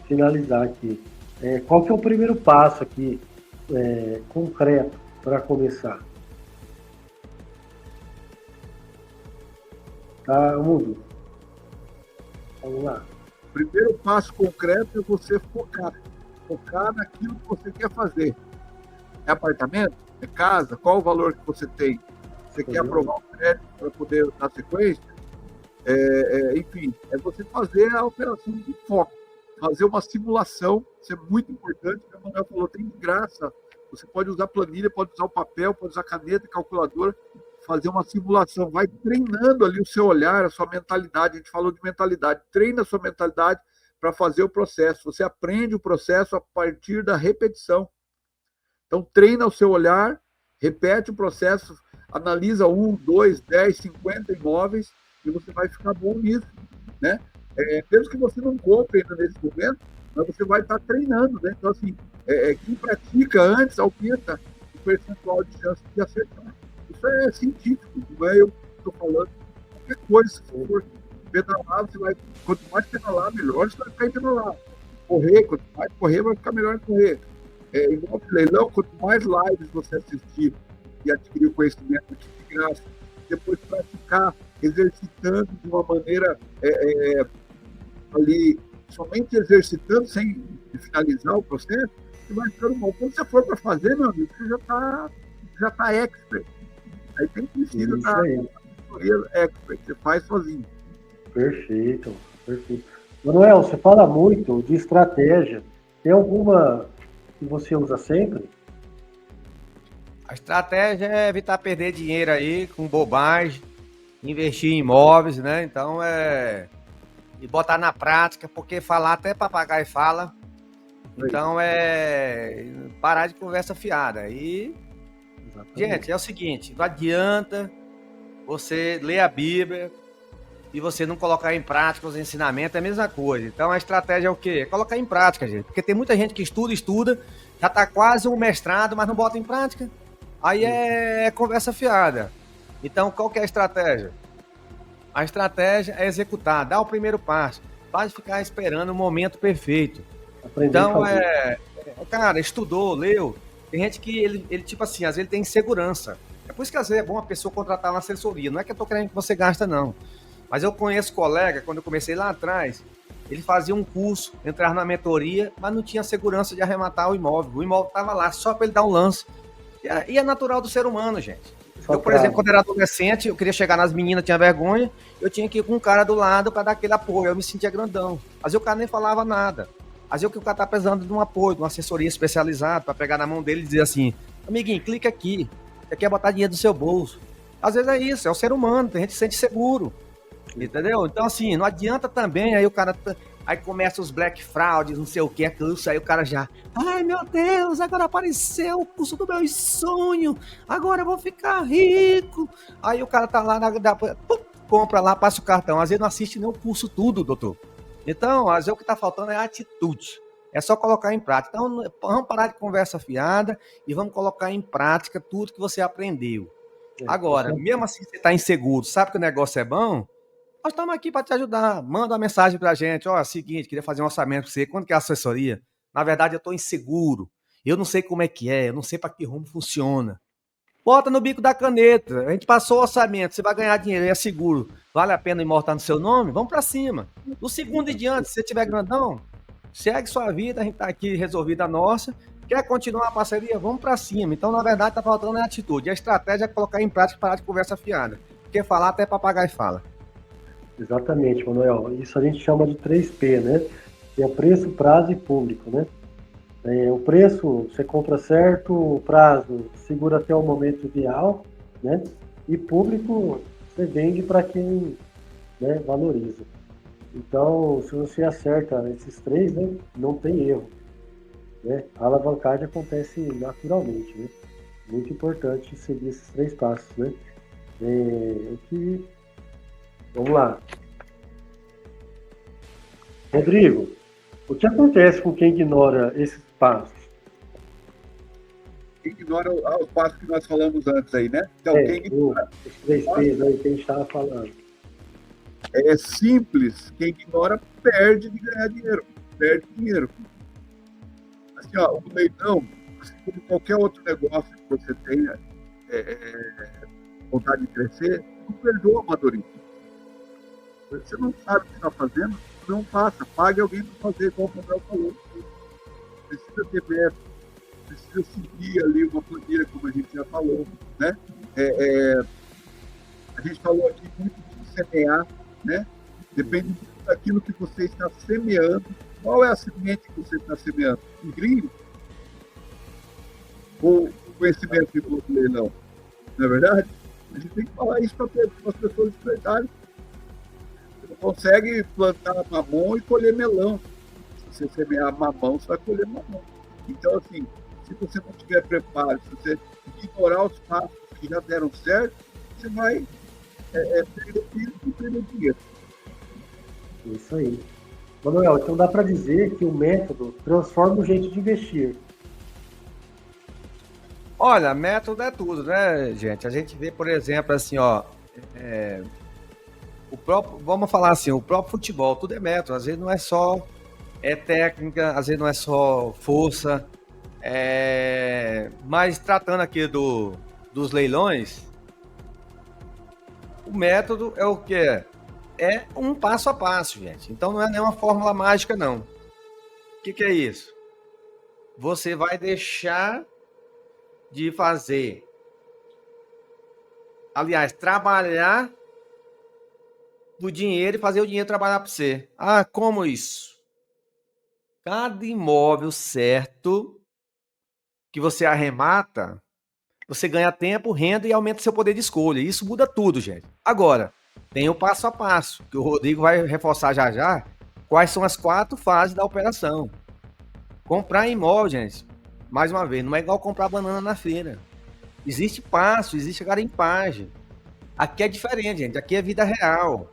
finalizar aqui, qual que é o primeiro passo aqui concreto para começar? Tá, Mundo? Vamos lá. O primeiro passo concreto é você focar naquilo que você quer fazer. É apartamento? É casa? Qual o valor que você tem? Você quer aprovar um crédito para poder dar sequência? Enfim, é você fazer a operação de foco, fazer uma simulação. Isso é muito importante. Como o Manuel falou, tem de graça. Você pode usar planilha, pode usar o papel, pode usar caneta, calculadora, fazer uma simulação. Vai treinando ali o seu olhar, a sua mentalidade. A gente falou de mentalidade. Treina a sua mentalidade para fazer o processo. Você aprende o processo a partir da repetição. Então, treina o seu olhar, repete o processo, analisa 1, 2, 10, 50 imóveis e você vai ficar bom nisso, né? Mesmo que você não compre ainda nesse momento, mas você vai estar treinando, né? Então, assim, quem pratica antes aumenta o percentual de chance de acertar. Isso é científico, não é eu que estou falando. Qualquer coisa, se for Pedalar, quanto mais pedalar, melhor você vai ficar em pedalar. Correr, quanto mais correr, vai ficar melhor em correr. Igual de leilão, quanto mais lives você assistir e adquirir o conhecimento aqui de graça, depois praticar, exercitando de uma maneira ali, somente exercitando, sem finalizar o processo, você vai ficando bom. Quando você for para fazer, meu amigo, você já tá expert. Aí tem que precisa da consultoria expert, você faz sozinho. Perfeito, perfeito. Manuel, você fala muito de estratégia. Tem alguma que você usa sempre? A estratégia é evitar perder dinheiro aí com bobagem, investir em imóveis, né? Então e botar na prática, porque falar até papagaio fala. Então parar de conversa fiada. E, gente, é o seguinte, não adianta você ler a Bíblia e você não colocar em prática os ensinamentos, é a mesma coisa. Então a estratégia é o quê? É colocar em prática, gente. Porque tem muita gente que estuda, já está quase um mestrado, mas não bota em prática. Aí é conversa fiada. Então qual que é a estratégia? A estratégia é executar, dar o primeiro passo. Para de ficar esperando o momento perfeito. Então, cara, estudou, leu. Tem gente que ele tipo assim, às vezes ele tem insegurança. É por isso que às vezes é bom a pessoa contratar uma assessoria. Não é que eu tô querendo que você gasta, não. Mas eu conheço colega, quando eu comecei lá atrás, ele fazia um curso, entrar na mentoria, mas não tinha segurança de arrematar o imóvel. O imóvel estava lá só para ele dar um lance. E é natural do ser humano, gente. Eu, por exemplo, quando era adolescente, eu queria chegar nas meninas, tinha vergonha, eu tinha que ir com um cara do lado para dar aquele apoio, eu me sentia grandão. Às vezes o cara nem falava nada. Às vezes o cara tá precisando de um apoio, de uma assessoria especializada, para pegar na mão dele e dizer assim, amiguinho, clica aqui, você quer botar dinheiro no seu bolso. Às vezes é isso, é o ser humano, tem gente que se sente seguro, entendeu? Então assim, não adianta também, aí o cara... Aí começa os black frauds, não sei o que, aquilo, aí o cara já... Ai, meu Deus, agora apareceu o curso do meu sonho, agora eu vou ficar rico. Aí o cara tá lá, compra lá, passa o cartão. Às vezes não assiste nem o curso tudo, doutor. Então, às vezes o que tá faltando é a atitude. É só colocar em prática. Então, vamos parar de conversa fiada e vamos colocar em prática tudo que você aprendeu. Agora, mesmo assim você tá inseguro, sabe que o negócio é bom? Nós estamos aqui para te ajudar. Manda uma mensagem para a gente. Ó, seguinte, queria fazer um orçamento para você. Quanto que é a assessoria? Na verdade, eu estou inseguro. Eu não sei como é que é. Eu não sei para que rumo funciona. Bota no bico da caneta. A gente passou o orçamento. Você vai ganhar dinheiro. É seguro. Vale a pena imortar no seu nome? Vamos para cima. Do segundo em diante, se você tiver grandão, segue sua vida. A gente está aqui resolvida a nossa. Quer continuar a parceria? Vamos para cima. Então, na verdade, está faltando a atitude. A estratégia é colocar em prática e parar de conversa fiada. Porque falar até papagaio fala. Exatamente, Manuel. Isso a gente chama de 3P, né? Que é preço, prazo e público, né? O preço, você compra certo, o prazo segura até o momento ideal, né? E público, você vende para quem, né, valoriza. Então, se você acerta esses três, né, não tem erro, né? A alavancagem acontece naturalmente, né? Muito importante seguir esses 3 passos, né? Vamos lá. Rodrigo, o que acontece com quem ignora esses passos? Quem ignora os passos que nós falamos antes aí, né? Então, quem ignora... Os 3 P's aí que a gente estava falando. É simples. Quem ignora perde de ganhar dinheiro. Perde dinheiro. Assim, ó, o leilão, como qualquer outro negócio que você tenha vontade de crescer, não perdoa o amadorismo. Você não sabe o que está fazendo, não faça. Pague alguém para fazer, igual o Manuel falou. Precisa ter método, precisa seguir ali uma planilha, como a gente já falou, né? A gente falou aqui muito de semear, né? Depende muito daquilo que você está semeando. Qual é a semente que você está semeando? Um grilho? Ou conhecimento de leilão? Não é verdade? A gente tem que falar isso para as pessoas de verdade. Consegue plantar mamão e colher melão. Se você semear mamão, você vai colher mamão. Então, assim, se você não tiver preparo, se você ignorar os passos que já deram certo, você vai perder tempo e perder dinheiro. Isso aí. Manuel, então dá para dizer que o método transforma o jeito de investir. Olha, método é tudo, né, gente? A gente vê, por exemplo, assim, ó... vamos falar assim, o próprio futebol, tudo é método, às vezes não é só técnica, às vezes não é só força, mas tratando aqui dos leilões, o método é o quê? É um passo a passo, gente. Então não é nenhuma fórmula mágica, não. O que é isso? Você vai deixar de fazer, aliás, trabalhar do dinheiro e fazer o dinheiro trabalhar para você. Ah, como isso? Cada imóvel certo que você arremata, você ganha tempo, renda e aumenta seu poder de escolha. Isso muda tudo, gente. Agora, tem o passo a passo, que o Rodrigo vai reforçar já já, quais são as 4 fases da operação. Comprar imóvel, gente, mais uma vez, não é igual comprar banana na feira. Existe passo, existe garimpagem. Aqui é diferente, gente. Aqui é vida real.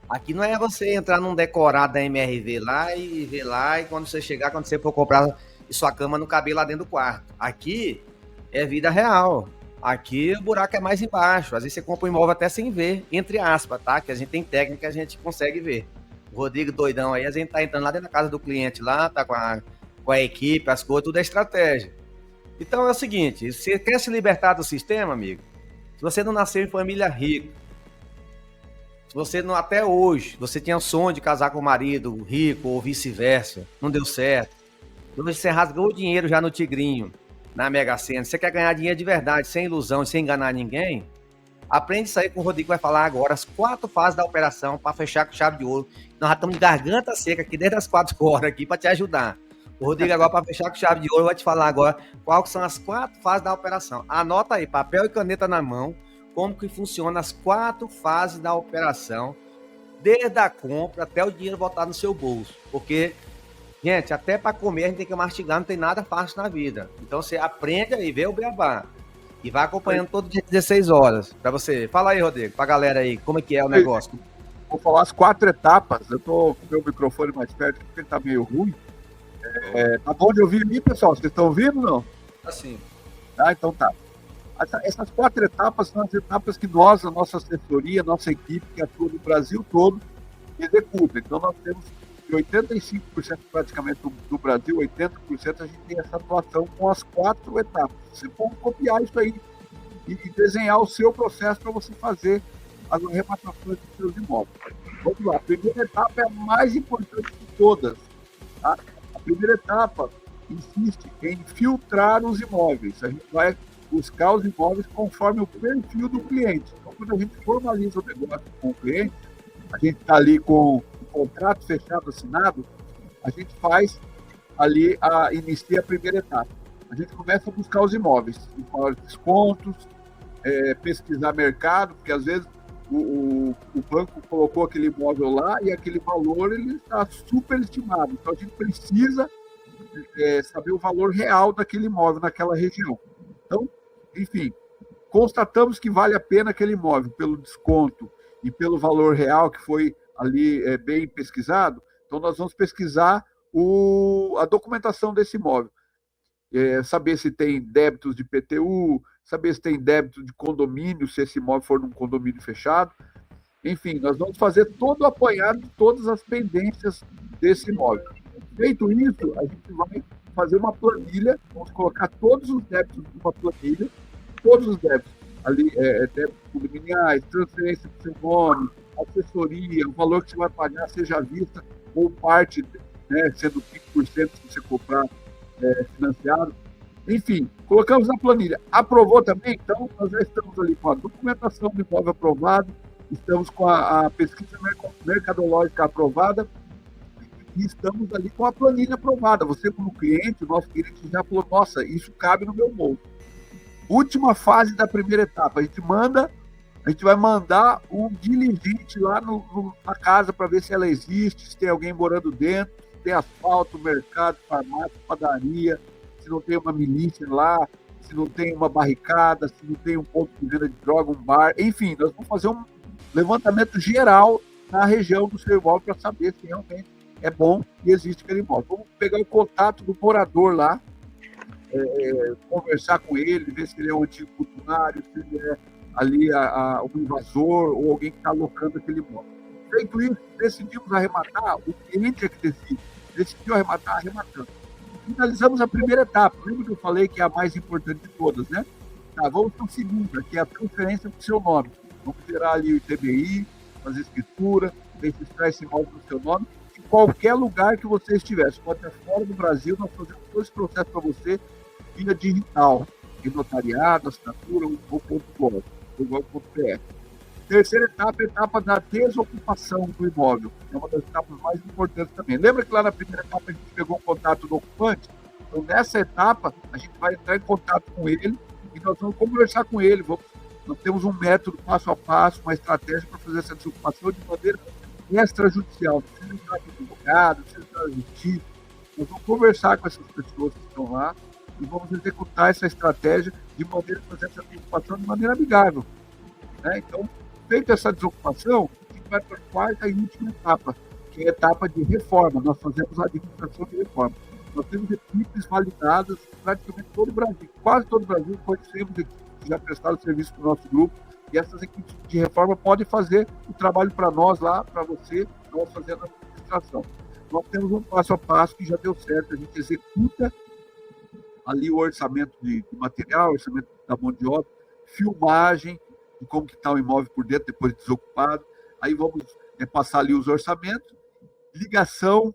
Aqui não é você entrar num decorado da MRV lá e ver lá, e quando você chegar, quando você for comprar, e sua cama não caber lá dentro do quarto. Aqui é vida real. Aqui o buraco é mais embaixo. Às vezes você compra um imóvel até sem ver, entre aspas, tá? Que a gente tem técnica que a gente consegue ver. O Rodrigo doidão aí, a gente tá entrando lá dentro da casa do cliente lá, tá com a equipe, as coisas, tudo é estratégia. Então é o seguinte, você quer se libertar do sistema, amigo? Se você não nasceu em família rica, se você não, até hoje, você tinha o sonho de casar com um marido rico ou vice-versa, não deu certo. Hoje você rasgou o dinheiro já no Tigrinho, na Mega Sena, você quer ganhar dinheiro de verdade, sem ilusão, sem enganar ninguém, aprende isso aí com o Rodrigo vai falar agora, as 4 fases da operação para fechar com chave de ouro. Nós já estamos de garganta seca aqui desde as 4 horas aqui para te ajudar. O Rodrigo agora, para fechar com chave de ouro, vai te falar agora quais são as 4 fases da operação. Anota aí, papel e caneta na mão, como que funciona as 4 fases da operação, desde a compra até o dinheiro voltar no seu bolso. Porque, gente, até para comer a gente tem que mastigar, não tem nada fácil na vida. Então você aprende aí, vê o beabá. E vai acompanhando todo dia 16 horas para você. Fala aí, Rodrigo, pra galera aí, como é que é o negócio? Vou falar as 4 etapas. Eu tô com o meu microfone mais perto, porque ele tá meio ruim. Tá bom de ouvir aí, pessoal? Vocês estão ouvindo ou não? Assim. Ah, então tá. Essas 4 etapas são as etapas que nós, a nossa assessoria, a nossa equipe, que atua no Brasil todo, executa. Então nós temos de 85% praticamente do Brasil, 80% a gente tem essa atuação com as 4 etapas. Você pode copiar isso aí e desenhar o seu processo para você fazer as arrematações dos seus imóveis. Vamos lá, a primeira etapa é a mais importante de todas. Tá? A primeira etapa insiste em filtrar os imóveis. A gente vai buscar os imóveis conforme o perfil do cliente. Então, quando a gente formaliza o negócio com o cliente, a gente está ali com o contrato fechado, assinado, a gente faz ali, inicia a primeira etapa. A gente começa a buscar os imóveis, os descontos, pesquisar mercado, porque às vezes o banco colocou aquele imóvel lá e aquele valor ele está superestimado. Então a gente precisa saber o valor real daquele imóvel naquela região. Então, enfim, constatamos que vale a pena aquele imóvel pelo desconto e pelo valor real que foi ali bem pesquisado. Então nós vamos pesquisar a documentação desse imóvel. Saber se tem débitos de IPTU, saber se tem débito de condomínio, se esse imóvel for num condomínio fechado. Enfim, nós vamos fazer todo o apanhado de todas as pendências desse imóvel. Feito isso, a gente vai fazer uma planilha, vamos colocar todos os débitos numa planilha, todos os débitos, ali, débitos condominiais, transferência para o seu nome, assessoria, o valor que você vai pagar, seja à vista ou parte, né, sendo 5% se você comprar financiado. Enfim, colocamos na planilha. Aprovou também? Então, nós já estamos ali com a documentação do imóvel aprovado, estamos com a pesquisa mercadológica aprovada e estamos ali com a planilha aprovada. Você, como cliente, o nosso cliente já falou, nossa, isso cabe no meu bolso. Última fase da primeira etapa, a gente vai mandar um diligente lá na casa para ver se ela existe, se tem alguém morando dentro, se tem asfalto, mercado, farmácia, padaria, se não tem uma milícia lá, se não tem uma barricada, se não tem um ponto de venda de droga, um bar, enfim, nós vamos fazer um levantamento geral na região do seu imóvel para saber se realmente é bom e existe aquele imóvel. Vamos pegar o contato do morador lá, conversar com ele, ver se ele é um antigo funcionário, se ele é ali o invasor ou alguém que está alocando aquele imóvel. Feito isso, decidimos arrematar, o cliente é que decide. Decidiu arrematar, arrematando. Finalizamos a primeira etapa. Lembra que eu falei que é a mais importante de todas, né? Tá, vamos para a segunda, que é a transferência do seu nome. Vamos gerar ali o ITBI, fazer escritura, registrar esse imóvel no seu nome, em qualquer lugar que você estiver. Você pode estar fora do Brasil, nós fazemos todo esse processo para você via digital, de notariado, assinatura ou .gov.br. Terceira etapa, a etapa da desocupação do imóvel. É uma das etapas mais importantes também. Lembra que lá na primeira etapa a gente pegou o contato do ocupante? Então, nessa etapa, a gente vai entrar em contato com ele e nós vamos conversar com ele. Nós temos um método passo a passo, uma estratégia para fazer essa desocupação de maneira extrajudicial. Não precisa entrar com advogado, não precisa entrar na justiça. Nós vamos conversar com essas pessoas que estão lá e vamos executar essa estratégia de maneira a fazer essa desocupação de maneira amigável. Né? Então, feita essa desocupação, a gente vai para a quarta e última etapa, que é a etapa de reforma. Nós fazemos a administração de reforma. Nós temos equipes validadas praticamente todo o Brasil. Quase todo o Brasil conhecemos equipes que já prestaram serviço para o nosso grupo, e essas equipes de reforma podem fazer o trabalho para nós lá, para você, nós fazendo a administração. Nós temos um passo a passo que já deu certo, a gente executa ali o orçamento de material, orçamento da mão de obra, filmagem, de como que está o imóvel por dentro, depois de desocupado. Aí vamos passar ali os orçamentos, ligação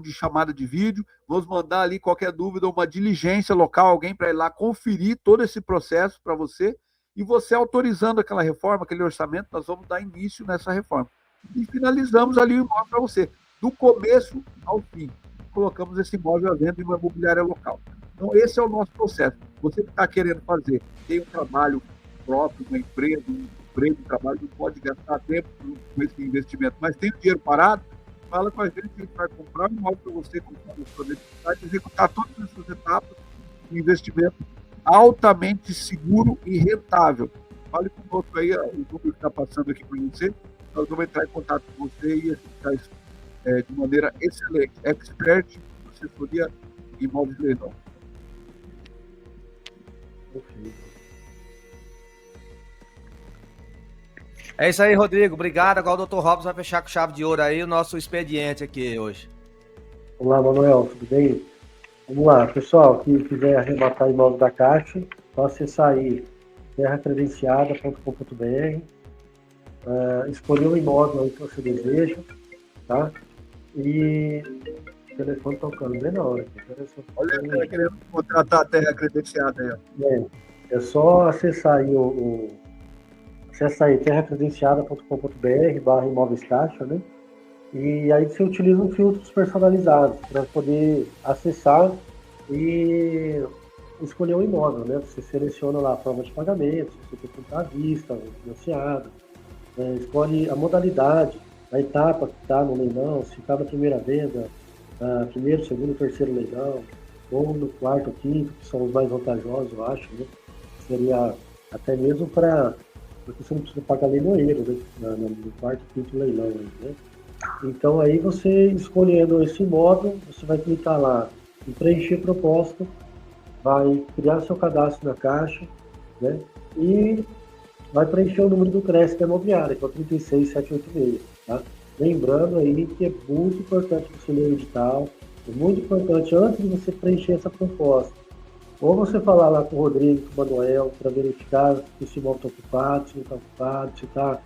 de chamada de vídeo, vamos mandar ali qualquer dúvida, uma diligência local, alguém para ir lá conferir todo esse processo para você, e você autorizando aquela reforma, aquele orçamento, nós vamos dar início nessa reforma. E finalizamos ali o imóvel para você, do começo ao fim. Colocamos esse imóvel à venda em uma imobiliária local. Então, esse é o nosso processo. Você que está querendo fazer, tem um trabalho próprio, uma empresa, um emprego, um trabalho, não pode gastar tempo com esse investimento, mas tem o dinheiro parado, fala com a gente, a gente vai comprar um imóvel para você, comprar a sua necessidade, executar todas essas etapas de investimento altamente seguro e rentável. Fale conosco aí, o número que está passando aqui para você, nós vamos entrar em contato com você e executar isso de maneira excelente. Expert, assessoria imóveis de leilão. É isso aí, Rodrigo. Obrigado. Agora o Dr. Robson vai fechar com chave de ouro aí o nosso expediente aqui hoje. Vamos lá, Manuel, tudo bem? Vamos lá, pessoal, que quiser arrematar imóvel da Caixa, só acessar aí terracredenciada.com.br, escolher o imóvel aí que você deseja, tá? E o telefone tocando bem na hora. Olha, cara, querendo contratar a Terra Credenciada aí. É só acessar aí acessa aí terracredenciada.com.br/imóveis Caixa, né? E aí você utiliza um filtros personalizados para poder acessar e escolher um imóvel, né? Você seleciona lá a forma de pagamento, se você quer comprar à vista, financiado, escolhe a modalidade, a etapa que está no leilão, se está na primeira venda, primeiro, segundo, terceiro leilão, ou no quarto, quinto, que são os mais vantajosos, eu acho, né? Seria até mesmo porque você não precisa pagar leilõeiro, né? No quarto, quinto leilão, né? Então aí você escolhendo esse imóvel, você vai clicar lá em preencher proposta, vai criar seu cadastro na Caixa, né? E vai preencher o número do crédito imobiliário, que é o 36786, tá? Lembrando aí que é muito importante você ler o edital, é muito importante antes de você preencher essa proposta. Ou você falar lá com o Rodrigo, com o Manuel, para verificar se esse imóvel está ocupado, se não está ocupado, se está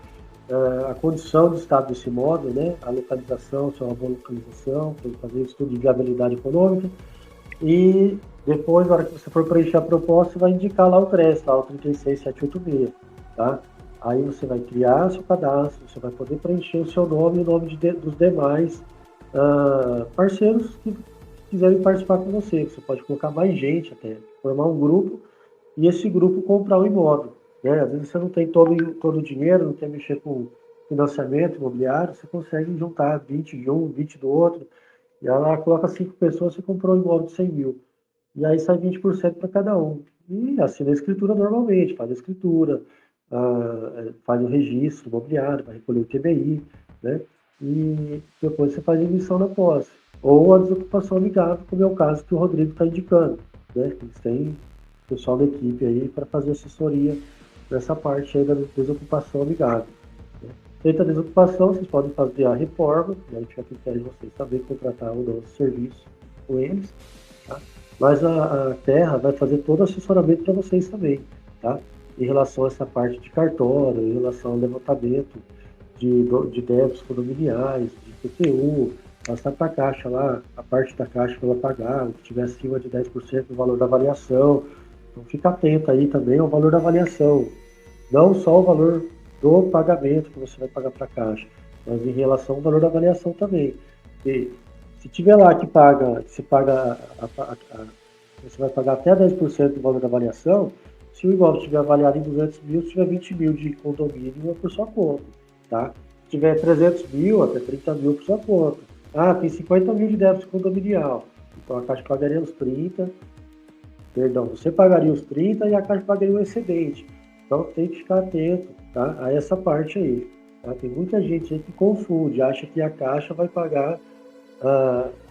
a condição do estado desse imóvel, né? A localização, se é uma boa localização, para fazer estudo de viabilidade econômica. E depois, na hora que você for preencher a proposta, você vai indicar lá o CRES, lá o 36786, tá? Aí você vai criar seu cadastro, você vai poder preencher o seu nome e o nome dos demais parceiros que quiserem participar com você. Você pode colocar mais gente até, formar um grupo e esse grupo comprar o imóvel. Né? Às vezes você não tem todo o dinheiro, não quer mexer com financiamento imobiliário, você consegue juntar 20 de um, 20 do outro, e ela coloca 5 pessoas, você comprou um imóvel de 100 mil. E aí sai 20% para cada um. E assina a escritura normalmente, faz a escritura, faz o registro imobiliário, vai recolher o TBI, né? E depois você faz a emissão na posse. Ou a desocupação amigável, como é o caso que o Rodrigo está indicando, né? Eles têm pessoal da equipe aí para fazer assessoria nessa parte aí da desocupação amigável. Né? Feita a desocupação, vocês podem fazer a reforma, né? Fica a critério de vocês saber contratar ou não o serviço com eles, tá? Mas a terra vai fazer todo o assessoramento para vocês também, tá? Em relação a essa parte de cartório, em relação ao levantamento de débitos condominiais, de PTU, passar para a Caixa lá, a parte da Caixa para ela pagar, o que tiver acima de 10% do valor da avaliação. Então fica atento aí também ao valor da avaliação, não só o valor do pagamento que você vai pagar para a Caixa, mas em relação ao valor da avaliação também. E se tiver lá que paga, você paga você vai pagar até 10% do valor da avaliação, se o imóvel estiver avaliado em 200 mil, se tiver 20 mil de condomínio, é por sua conta, tá? Se tiver 300 mil, até 30 mil por sua conta. Ah, tem 50 mil de débito condominial. Então a Caixa pagaria os 30, perdão, você pagaria os 30 e a Caixa pagaria o excedente. Então tem que ficar atento, tá, a essa parte aí. Tá? Tem muita gente aí que confunde, acha que a Caixa vai pagar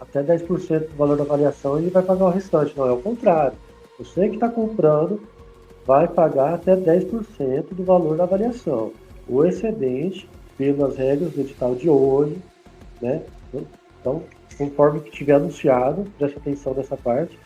até 10% do valor da avaliação e ele vai pagar o restante. Não, é o contrário. Você que está comprando vai pagar até 10% do valor da avaliação. O excedente, pelas regras do edital de hoje, né? Então, conforme que tiver anunciado, preste atenção nessa parte,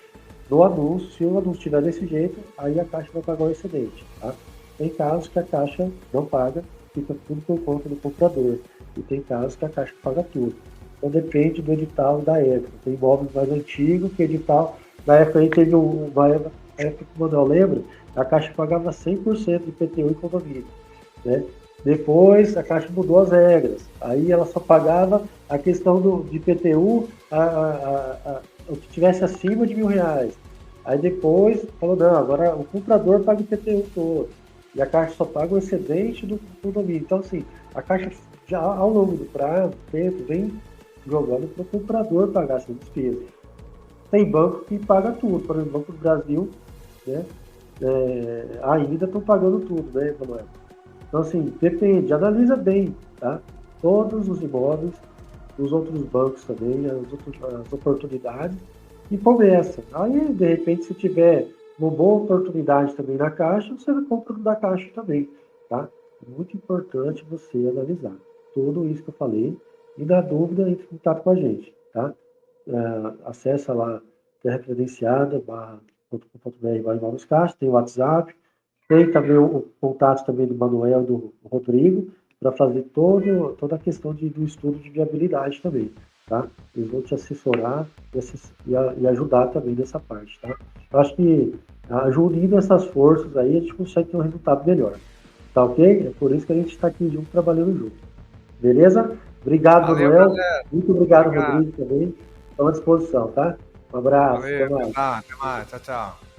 no anúncio, se o anúncio estiver desse jeito, aí a Caixa vai pagar o excedente, tá? Tem casos que a Caixa não paga, fica tudo por conta do comprador. E tem casos que a Caixa paga tudo. Então depende do edital da época. Tem imóveis mais antigos que edital. Na época aí teve uma época que o Manuel lembra, a Caixa pagava 100% de IPTU e condomínio, né? Depois a Caixa mudou as regras. Aí ela só pagava a questão de IPTU o que tivesse acima de R$1.000. Aí depois falou, não, agora o comprador paga o IPTU todo. E a Caixa só paga o excedente do condomínio. Então, assim, a Caixa já ao longo do prazo, tempo, vem jogando para o comprador pagar essa despesa. Tem banco que paga tudo, por exemplo, o Banco do Brasil, né, ainda estão pagando tudo, né, Manuel? Então, assim, depende, analisa bem, tá? Todos os imóveis, os outros bancos também, as oportunidades, e começa. Aí, de repente, se tiver uma boa oportunidade também na Caixa, você compra da Caixa também, tá? Muito importante você analisar tudo isso que eu falei, e na dúvida, entre em contato com a gente, tá? Acessa lá terracredenciada.com.br/Caixa, tem o WhatsApp, tem também o contato também do Manuel e do Rodrigo, para fazer toda a questão do estudo de viabilidade também, tá? Eles vão te assessorar e ajudar também nessa parte, tá? Eu acho que unindo essas forças aí, a gente consegue ter um resultado melhor, tá ok? É por isso que a gente está aqui junto, trabalhando junto. Beleza? Obrigado, Valeu, Manuel. galera. Muito obrigado, Rodrigo, também. Estamos à disposição, tá? Um abraço. Valeu, Até mais. até mais. Tchau, tchau.